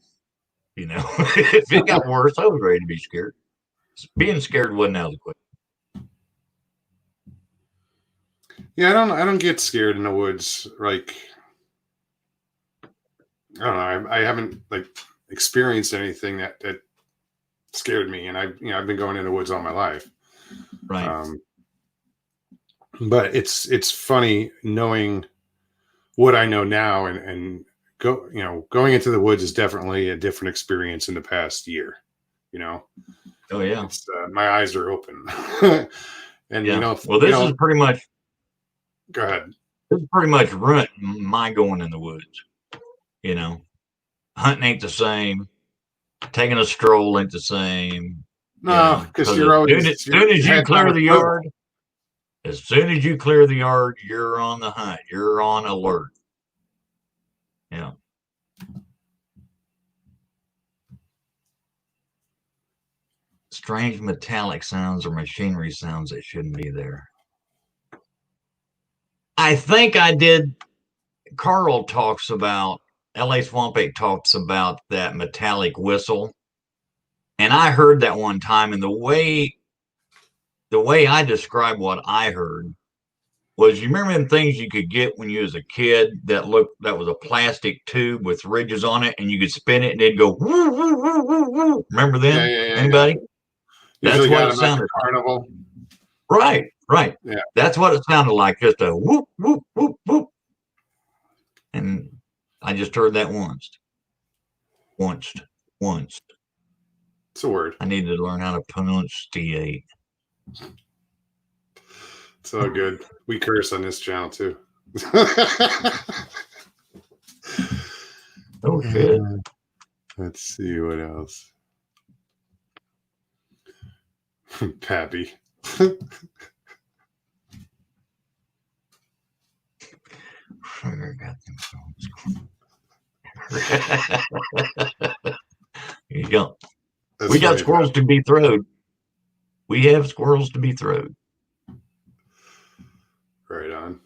If it got worse, I was ready to be scared. Being scared wasn't out of the question. Yeah, I don't get scared in the woods. Like, I don't know. I haven't experienced anything that scared me, and I've been going in the woods all my life. Right. But it's funny knowing what I know now, and going into the woods is definitely a different experience in the past year. Oh yeah. It's, my eyes are open. And well, this is pretty much. Go ahead. This is pretty much ruined my going in the woods. Hunting ain't the same. Taking a stroll ain't the same. No, because you're always as soon as you clear the yard. As soon as you clear the yard, you're on the hunt. You're on alert. Yeah. Strange metallic sounds or machinery sounds that shouldn't be there. I think I did. Carl talks about, LA Swamp 8 talks about that metallic whistle. And I heard that one time, and the way I describe what I heard was, you remember them things you could get when you was a kid that was a plastic tube with ridges on it, and you could spin it and it'd go woo, woo, woo, woo, woo. Remember them? Anybody? Yeah. That's what it sounded like. Carnival. Right. Yeah. That's what it sounded like, just a whoop, whoop, whoop, whoop. And I just heard that once. It's a word. I need to learn how to pronunciate. It's all good. We curse on this channel too. Oh shit. Let's see what else. Pappy. You go. We got squirrels to be throwed. We have squirrels to be throwed. Right on.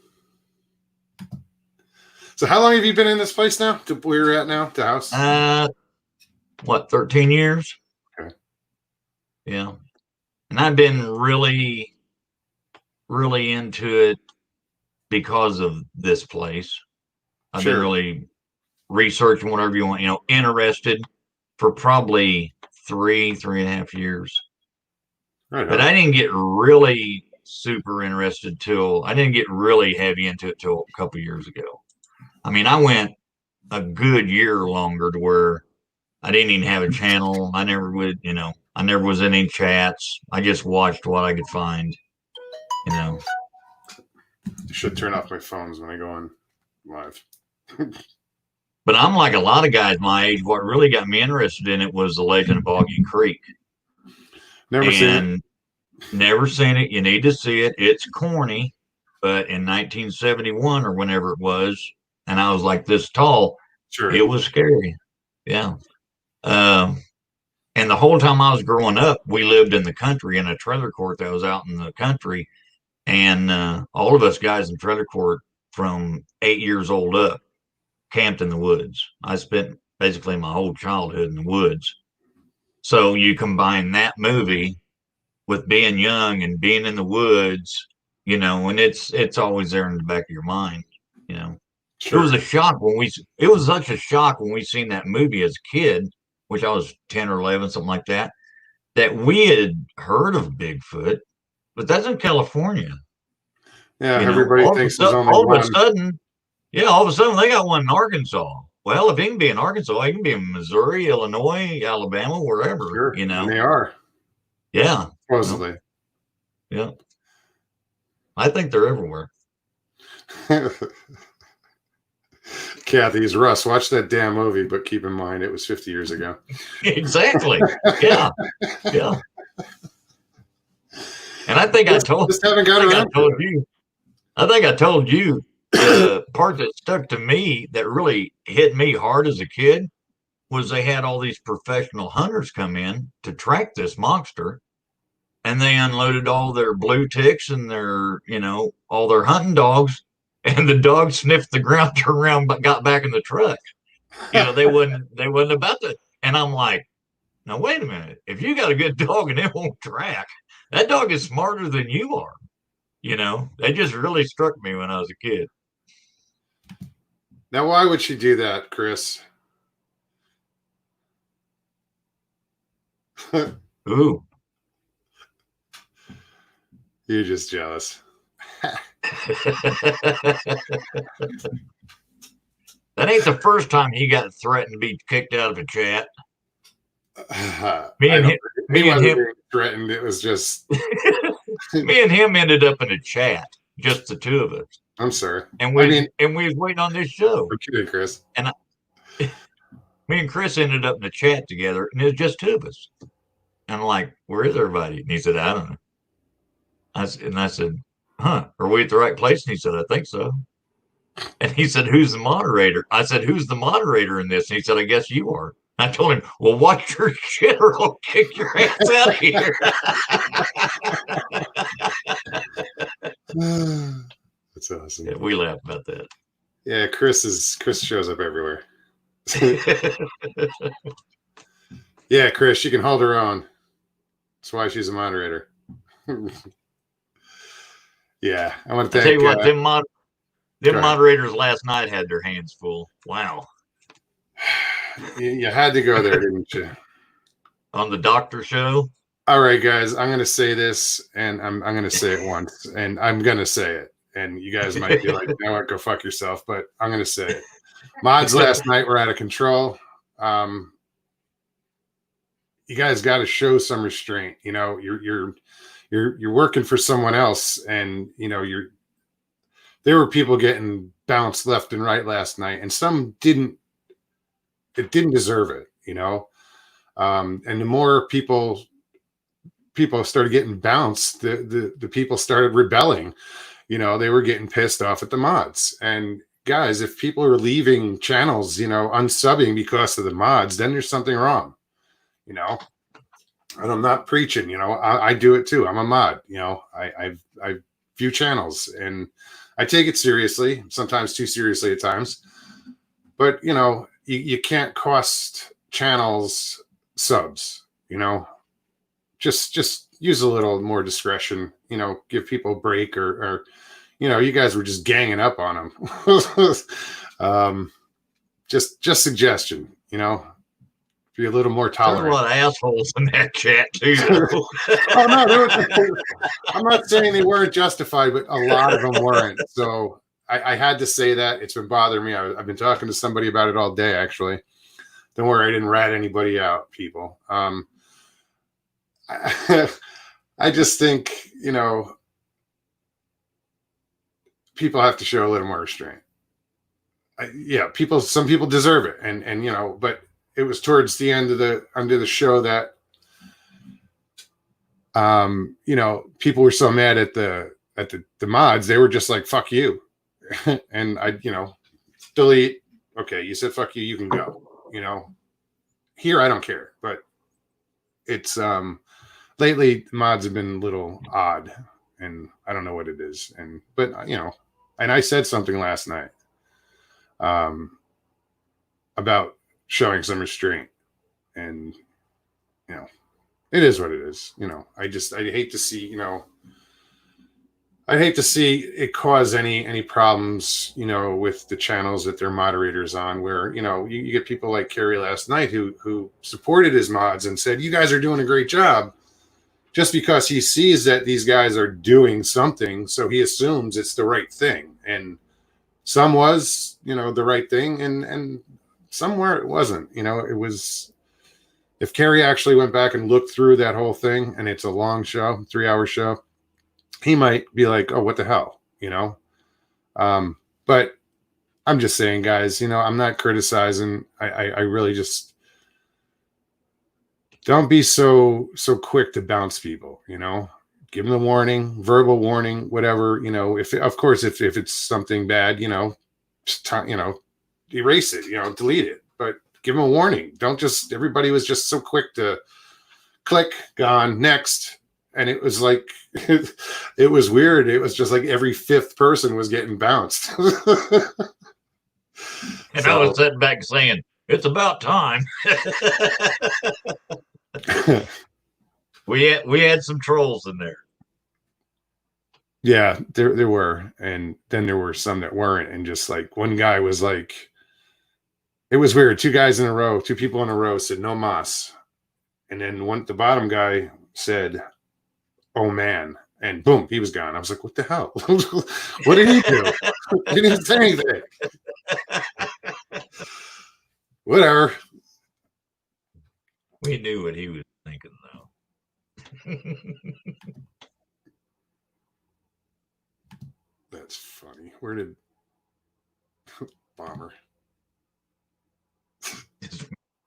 So how long have you been in this place now? To where you're at now? The house? 13 years? Okay. Yeah. And I've been really, really into it because of this place. I've been really researching whatever you want, interested for probably 3.5 years. Right. But I didn't get really super interested I didn't get really heavy into it till a couple years ago. I mean, I went a good year longer to where I didn't even have a channel. I never would, I never was in any chats. I just watched what I could find, You should turn off my phones when I go on live. But I'm like a lot of guys my age. What really got me interested in it was the Legend of Boggy Creek. Never seen it. Never seen it. You need to see it. It's corny, but in 1971 or whenever it was, and I was like this tall, it was scary. Yeah. And the whole time I was growing up, we lived in the country in a trailer court that was out in the country. And all of us guys in trailer court from 8 years old up camped in the woods. I spent basically my whole childhood in the woods. So you combine that movie with being young and being in the woods, and it's always there in the back of your mind, It was a shock it was such a shock when we seen that movie as a kid, which I was 10 or 11, something like that we had heard of Bigfoot, but that's in California. Yeah, everybody thinks there's only one. All of a sudden they got one in Arkansas. Well, if he can be in Arkansas, he can be in Missouri, Illinois, Alabama, wherever, And they are. Yeah. Supposedly. Yeah. I think they're everywhere. Kathy's Russ, watch that damn movie, but keep in mind it was 50 years ago. Exactly. Yeah. Yeah. And I think I told you. I think I told you the part that stuck to me that really hit me hard as a kid was they had all these professional hunters come in to track this monster, and they unloaded all their blue ticks and their, all their hunting dogs, and the dogs sniffed the ground, turned around, but got back in the truck. They wasn't about that. And I'm like, now wait a minute. If you got a good dog and it won't track, that dog is smarter than you are. That just really struck me when I was a kid. Now, why would she do that, Chris? Ooh. You're just jealous. That ain't the first time he got threatened to be kicked out of a chat. Me and him threatened. It was just me and him ended up in a chat, just the two of us. I'm sorry. And we was waiting on this show. I'm kidding, Chris. And me and Chris ended up in a chat together, and it was just two of us. And I'm like, where is everybody? And he said, I don't know. I said, huh, are we at the right place? And he said, I think so. And he said, who's the moderator? I said, who's the moderator in this? And he said, I guess you are. I told him, well, watch your shit or I'll kick your ass out of here. That's awesome. Yeah, we laughed about that. Yeah, Chris shows up everywhere. Yeah, Chris, she can hold her own. That's why she's a moderator. Yeah, I want to thank. Tell you what, them moderators last night had their hands full. Wow. You had to go there, didn't you? On the doctor show. All right, guys, I'm going to say this, and I'm going to say it once, and I'm going to say it, and you guys might be like, "No, go fuck yourself," but I'm going to say it. Mods last night were out of control. You guys got to show some restraint. You're working for someone else, and there were people getting bounced left and right last night, and some didn't. It didn't deserve it, and the more people started getting bounced, the people started rebelling. They were getting pissed off at the mods. And guys, if people are leaving channels, unsubbing because of the mods, then there's something wrong. And I'm not preaching. I do it too. I'm a mod. I've few channels, and I take it seriously, sometimes too seriously at times. But you know, you can't cost channels subs. You know, just use a little more discretion. You know, give people a break, or you know, you guys were just ganging up on them. Just suggestion. You know, be a little more There's a tolerant. lot of assholes in that chat too, though. Oh no, I'm not saying they weren't justified, but a lot of them weren't. So I had to say that. It's been bothering me. I've been talking to somebody about it all day, actually. Don't worry, I didn't rat anybody out, people. I just think, you know, people have to show a little more restraint. Yeah, some people deserve it, and you know, but it was towards the end of the show that you know, people were so mad at the mods, they were just like, fuck you. And I, you know, delete. Okay, you said fuck you, you can go. You know, here I don't care. But it's lately mods have been a little odd, and I don't know what it is. But you know, and I said something last night about showing some restraint, and you know, it is what it is. You know, I hate to see, you know, I hate to see it cause any problems, you know, with the channels that they're moderators on, where, you know, you get people like Kerry last night who supported his mods and said, you guys are doing a great job, just because he sees that these guys are doing something. So he assumes it's the right thing. And some was, you know, the right thing. And somewhere it wasn't, you know, it was, if Kerry actually went back and looked through that whole thing, and it's a long show, 3-hour show, he might be like, oh, what the hell, you know? But I'm just saying, guys, you know, I'm not criticizing. I really just don't be so quick to bounce people, you know? Give them a warning, verbal warning, whatever, you know, if it's something bad, you know, just you know, erase it, you know, delete it, but give them a warning. Don't just, everybody was just so quick to click, gone, next. And it was like, it was weird. It was just like every fifth person was getting bounced. And so, I was sitting back saying, it's about time. we had some trolls in there. Yeah, there were. And then there were some that weren't. And just like one guy was like, it was weird. Two people in a row said no mas. And then the bottom guy said, oh man, and boom, he was gone. I was like, what the hell? What did he do? He didn't say anything. Whatever. We knew what he was thinking, though. That's funny. Where did Bomber?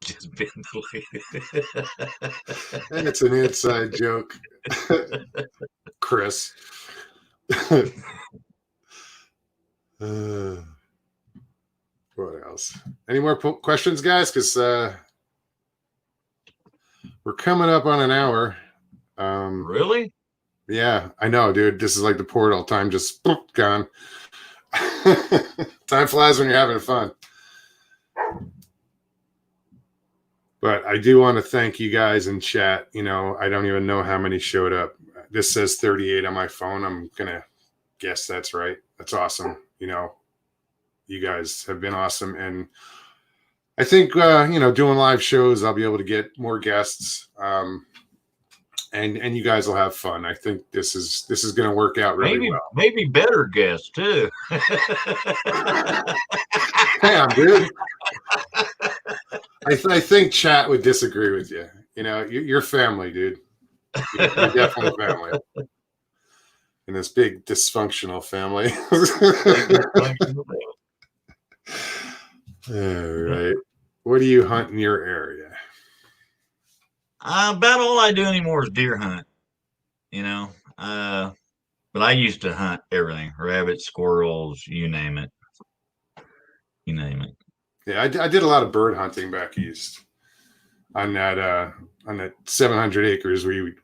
Just been deleted. It's an inside joke. Chris. What else? Any more questions, guys? Because we're coming up on an hour. Really? Yeah, I know, dude. This is like the portal. Time just gone. Time flies when you're having fun. But I do want to thank you guys in chat. You know, I don't even know how many showed up. This says 38 on my phone. I'm going to guess that's right. That's awesome. You know, you guys have been awesome. And I think, you know, doing live shows, I'll be able to get more guests. And you guys will have fun. I think this is going to work out really well. Maybe better guests too. Damn, dude. I think chat would disagree with you. You know, you're family, dude. You're definitely family. In this big dysfunctional family. All right. What do you hunt in your area? About all I do anymore is deer hunt. You know, but I used to hunt everything: rabbits, squirrels, you name it. You name it. Yeah, I did a lot of bird hunting back east on that 700 acres. We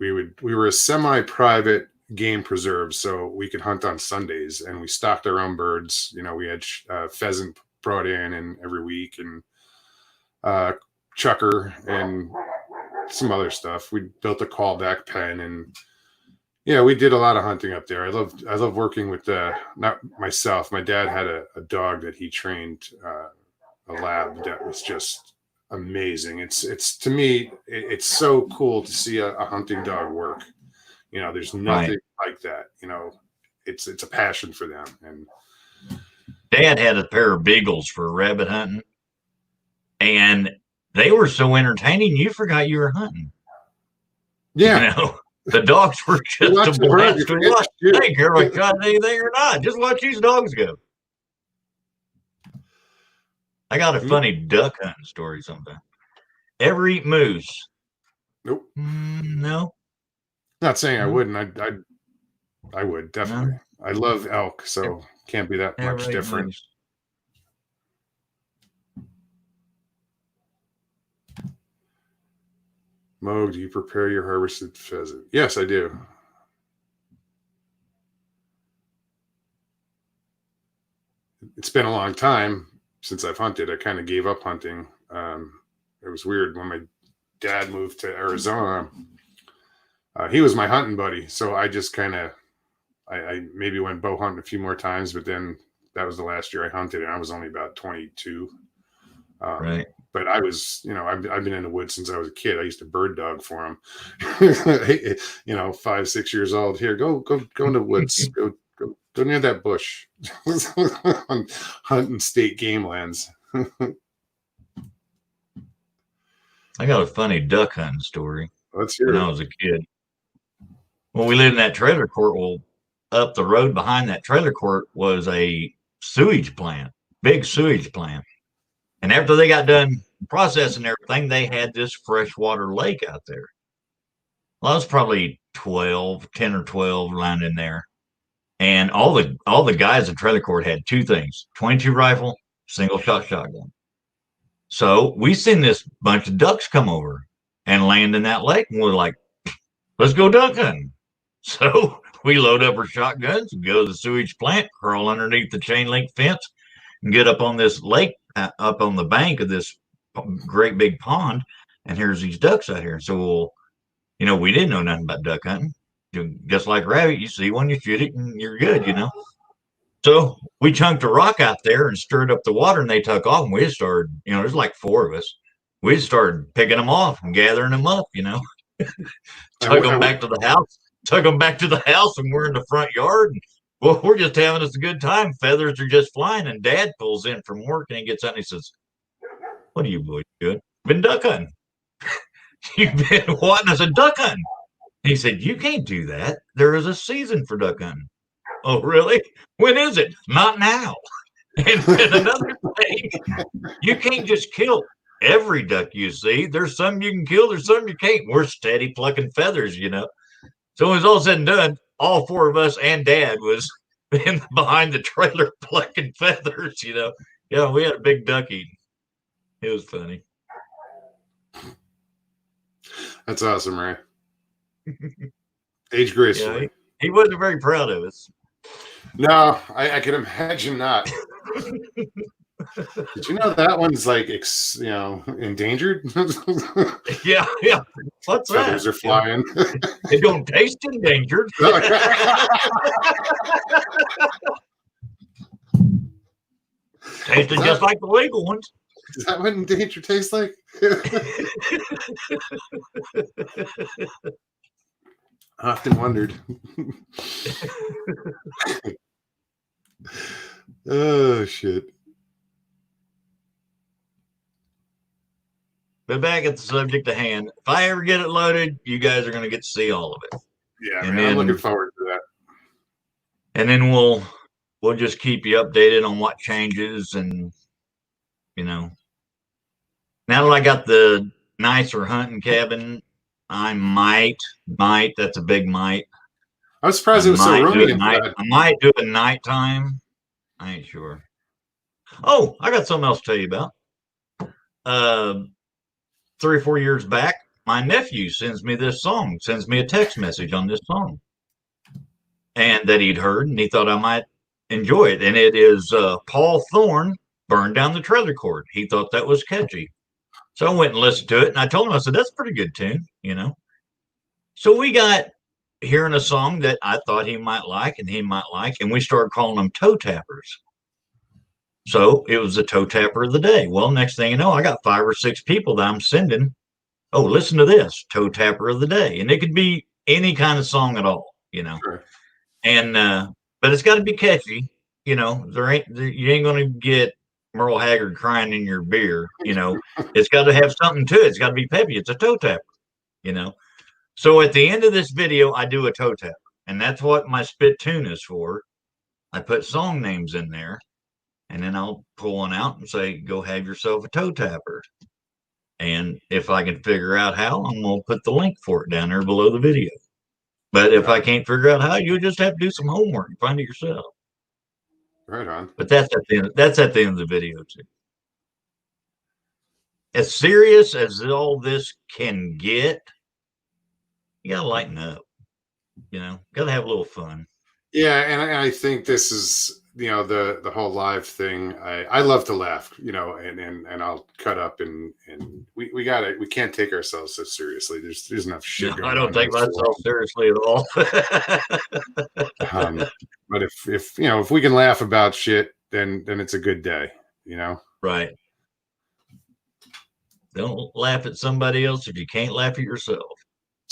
were a semi-private game preserves, so we could hunt on Sundays, and we stocked our own birds. You know, we had pheasant brought in and every week, and chucker and some other stuff. We built a callback pen, and yeah, we did a lot of hunting up there. I love working with not myself. My dad had a dog that he trained, a lab that was just amazing. It's to me, it's so cool to see a hunting dog work. You know, there's nothing like that. You know, it's a passion for them. And Dad had a pair of beagles for rabbit hunting, and they were so entertaining you forgot you were hunting. Yeah. You know, the dogs were just a blast to watch. They didn't care if I shot anything or not. Just watch these dogs go. I got a funny duck hunting story sometime. Ever eat moose? Nope. No. Not saying I wouldn't. I would definitely. No. I love elk, so can't be that much different. Moose. Mo, do you prepare your harvested pheasant? Yes, I do. It's been a long time since I've hunted. I kind of gave up hunting. It was weird when my dad moved to Arizona. He was my hunting buddy, so I just kind of, I maybe went bow hunting a few more times, but then that was the last year I hunted, and I was only about 22. Right. But I was, you know, I've been in the woods since I was a kid. I used to bird dog for him. You know, 5, 6 years old. Here, go in the woods. Go near that bush. Hunting state game lands. I got a funny duck hunting story. Let's hear when it. I was a kid. Well, we lived in that trailer court. Well, up the road behind that trailer court was a sewage plant, big sewage plant. And after they got done processing everything, they had this freshwater lake out there. Well, I was probably 10 or 12 lying in there. And all the guys in trailer court had two things: 22 rifle, single shot shotgun. So we seen this bunch of ducks come over and land in that lake, and we're like, let's go duck hunting. So we load up our shotguns and go to the sewage plant, crawl underneath the chain link fence, and get up on this lake, up on the bank of this great big pond. And here's these ducks out here. So, you know, we didn't know nothing about duck hunting. Just like rabbit, you see one, you shoot it, and you're good, you know. So we chunked a rock out there and stirred up the water, and they took off. And we just started, you know, there's like 4 of us. We just started picking them off and gathering them up, you know. Took them back to the house, and we're in the front yard. And, well, we're just having us a good time. Feathers are just flying, and Dad pulls in from work, and he gets out and he says, "What are you boys doing?" "Been duck hunting." "You've been what?" And I said, "Duck hunting." He said, "You can't do that. There is a season for duck hunting." "Oh, really? When is it?" "Not now." And another thing, you can't just kill every duck you see. There's some you can kill, there's some you can't. We're steady plucking feathers, you know. So when it was all said and done, all 4 of us and Dad was behind the trailer plucking feathers, you know. Yeah, we had a big duck eating. It was funny. That's awesome, Ray. Age gracefully. Yeah, he wasn't very proud of us. No, I can imagine not. Did you know that one's like, you know, endangered? Yeah. What's that? Feathers are flying. It don't taste endangered. Tasted just like the legal ones. Is that what endangered tastes like? I often wondered. Oh, shit. But back at the subject at hand, if I ever get it loaded, you guys are going to get to see all of it. Yeah, and man, I'm looking forward to that. And then we'll just keep you updated on what changes, and you know. Now that I got the nicer hunting cabin, I might, that's a big might. I was surprised it was so roomy. I might do it nighttime. I ain't sure. Oh, I got something else to tell you about. 3 or 4 years back, my nephew sends me a text message on this song. and that he'd heard, and he thought I might enjoy it. And it is Paul Thorne, Burn Down the Trailer Court. He thought that was catchy. So I went and listened to it, and I told him, I said, that's a pretty good tune, you know. So we got hearing a song that I thought he might like and he might like, and we started calling them toe tappers. So it was the toe tapper of the day. Well, next thing you know, I got 5 or 6 people that I'm sending, oh, listen to this, toe tapper of the day. And it could be any kind of song at all, you know. Sure. And but it's got to be catchy, you know. You ain't gonna get Merle Haggard crying in your beer, you know. It's got to have something to it. It's got to be peppy. It's a toe tapper, you know. So at the end of this video, I do a toe tapper, and that's what my spit tune is for. I put song names in there, and then I'll pull one out and say, go have yourself a toe tapper. And if I can figure out how, I'm going to put the link for it down there below the video. But if I can't figure out how, you'll just have to do some homework and find it yourself. Right on. But that's at the end of the video too. As serious as all this can get, you got to lighten up. You know, got to have a little fun. Yeah, and I think this is, you know, the whole live thing. I love to laugh, you know, and I'll cut up and we can't take ourselves so seriously. There's enough shit. No, I don't take myself seriously at all. But if you know, if we can laugh about shit, then it's a good day, you know. Right. Don't laugh at somebody else if you can't laugh at yourself.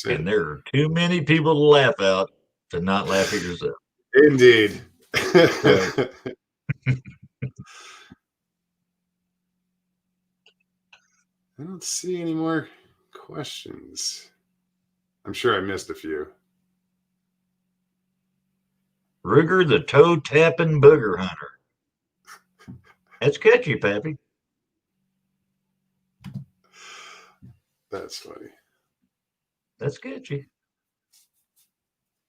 And there are too many people to laugh out to not laugh at yourself. Indeed. Right. I don't see any more questions. I'm sure I missed a few. Ruger the toe tapping booger hunter. That's catchy, Pappy. That's funny. That's catchy.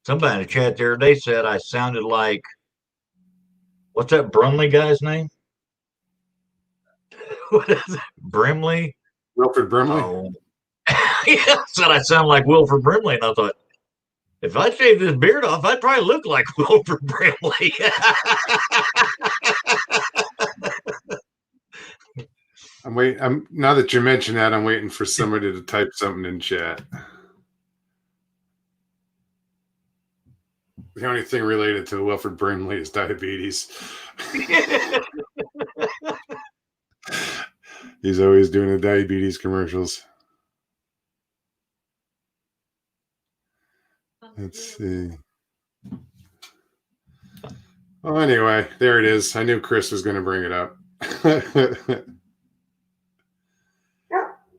Somebody in the chat the other day said I sounded like, what's that Brumley guy's name? What is it? Brimley? Wilford Brimley? Oh. Yeah, said I sound like Wilford Brimley. And I thought, if I shaved this beard off, I'd probably look like Wilford Brimley. I'm now that you mention that, I'm waiting for somebody to type something in chat. The only thing related to Wilford Brimley is diabetes. He's always doing the diabetes commercials. Let's see. Well, anyway, there it is. I knew Chris was going to bring it up.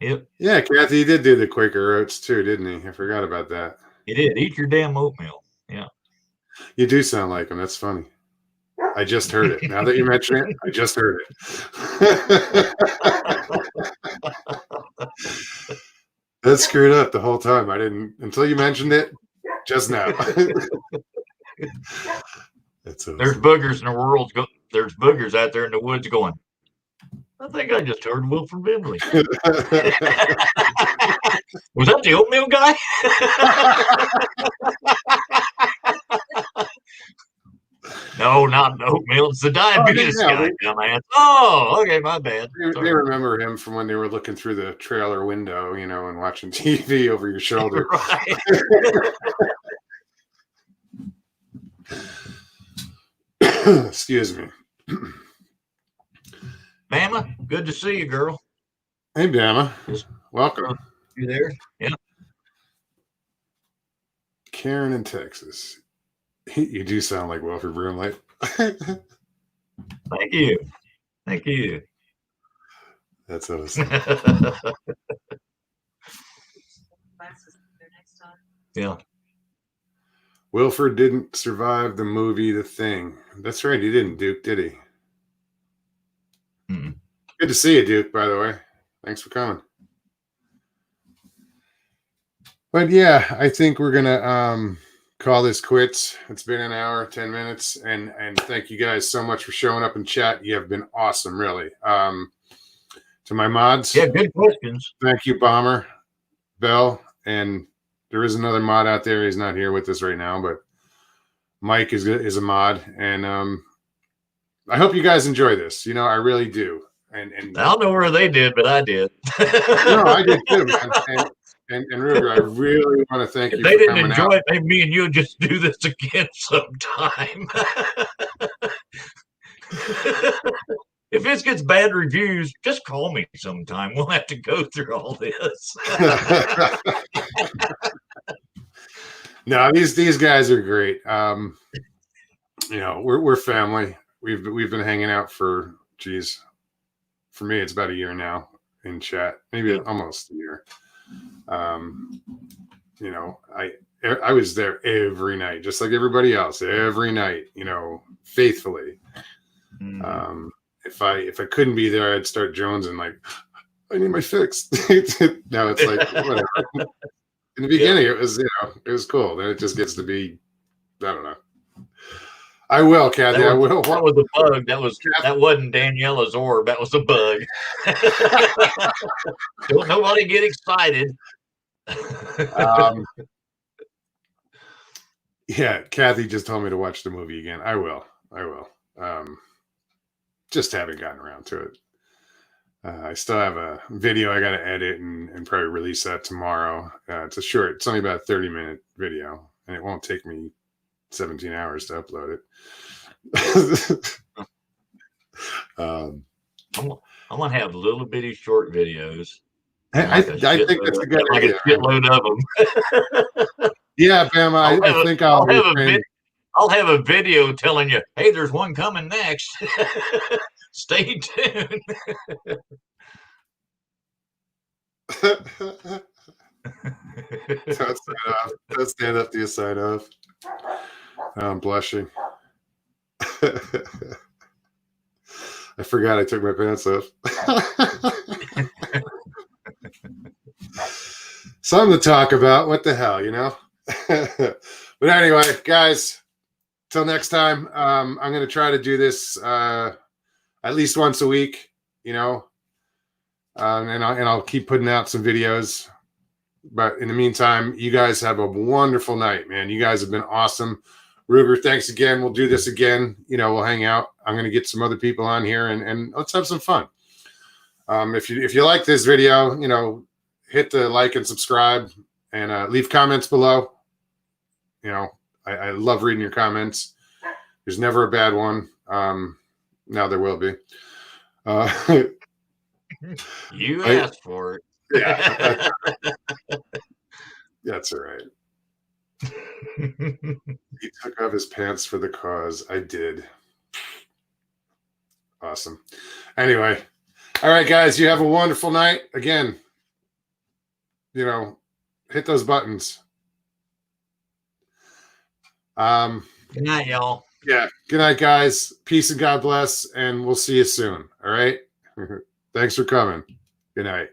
Yep. Yeah, Kathy, he did do the Quaker Oats too, didn't he? I forgot about that. He did. Eat your damn oatmeal. Yeah. You do sound like him. That's funny. I just heard it. Now that you mention it, I just heard it. That's screwed up the whole time. I didn't until you mentioned it just now. That's awesome. There's boogers in the world. There's boogers out there in the woods going, I think I just heard Wilford Brimley. Was that the oatmeal guy? No, not the oatmeal. It's the diabetes guy, dumbass. Oh, okay, my bad. They remember him from when they were looking through the trailer window, you know, and watching TV over your shoulder. Right. Excuse me. Bama, good to see you, girl. Hey, Bama. Welcome. You there? Yeah. Karen in Texas. You do sound like Wilford Brimley. Thank you. Thank you. That's awesome. Yeah. Wilford didn't survive the movie The Thing. That's right. He didn't, Duke, did he? Mm-mm. Good to see you, Duke, by the way. Thanks for coming. But yeah, I think we're going to call this quits. It's been an hour, 10 minutes. And thank you guys so much for showing up in chat. You have been awesome, really. To my mods. Yeah, good questions. Thank you, Bomber, Bell, and there is another mod out there. He's not here with us right now, but Mike is a mod, and I hope you guys enjoy this. You know, I really do. And I don't know where they did, but I did. No, I did too, man. And Ruger, I really want to thank If you they for didn't coming enjoy out. it, maybe me and you just do this again sometime. If this gets bad reviews, just call me sometime. We'll have to go through all this. No, these guys are great. You know, we're family. We've been hanging out for for me it's about a year now in chat, maybe almost a year. You know, I was there every night, just like everybody else, every night. You know, faithfully. Mm-hmm. If I couldn't be there, I'd start jonesing like, I need my fix. Now it's like whatever. In the beginning, it was it was cool. Then it just gets to be, I don't know. I will, Kathy. I will. That was a bug. That wasn't Daniela's orb. That was a bug. Don't nobody get excited. Yeah, Kathy just told me to watch the movie again. I will. Just haven't gotten around to it. I still have a video I got to edit and probably release that tomorrow. It's only about a 30-minute video, and it won't take me 17 hours to upload it. I'm going to have little bitty short videos. I think that's a good idea. A shitload of them. Yeah, Bam, I think I'll have a video telling you, hey, there's one coming next. Stay tuned. Don't stand up to your side off. I'm blushing. I forgot I took my pants off. Something to talk about. What the hell, you know? But anyway, guys, till next time, I'm going to try to do this at least once a week, you know, and I'll keep putting out some videos. But in the meantime, you guys have a wonderful night, man. You guys have been awesome. Ruger, thanks again. We'll do this again. You know, we'll hang out. I'm going to get some other people on here and let's have some fun. If you like this video, you know, hit the like and subscribe and leave comments below. You know, I love reading your comments. There's never a bad one. Now there will be. You asked for it. Yeah. That's all right. He took off his pants for the cause. I did. Awesome. Anyway. All right, guys. You have a wonderful night. Again, you know, hit those buttons. Good night, y'all. Yeah. Good night, guys. Peace and God bless. And we'll see you soon. All right. Thanks for coming. Good night.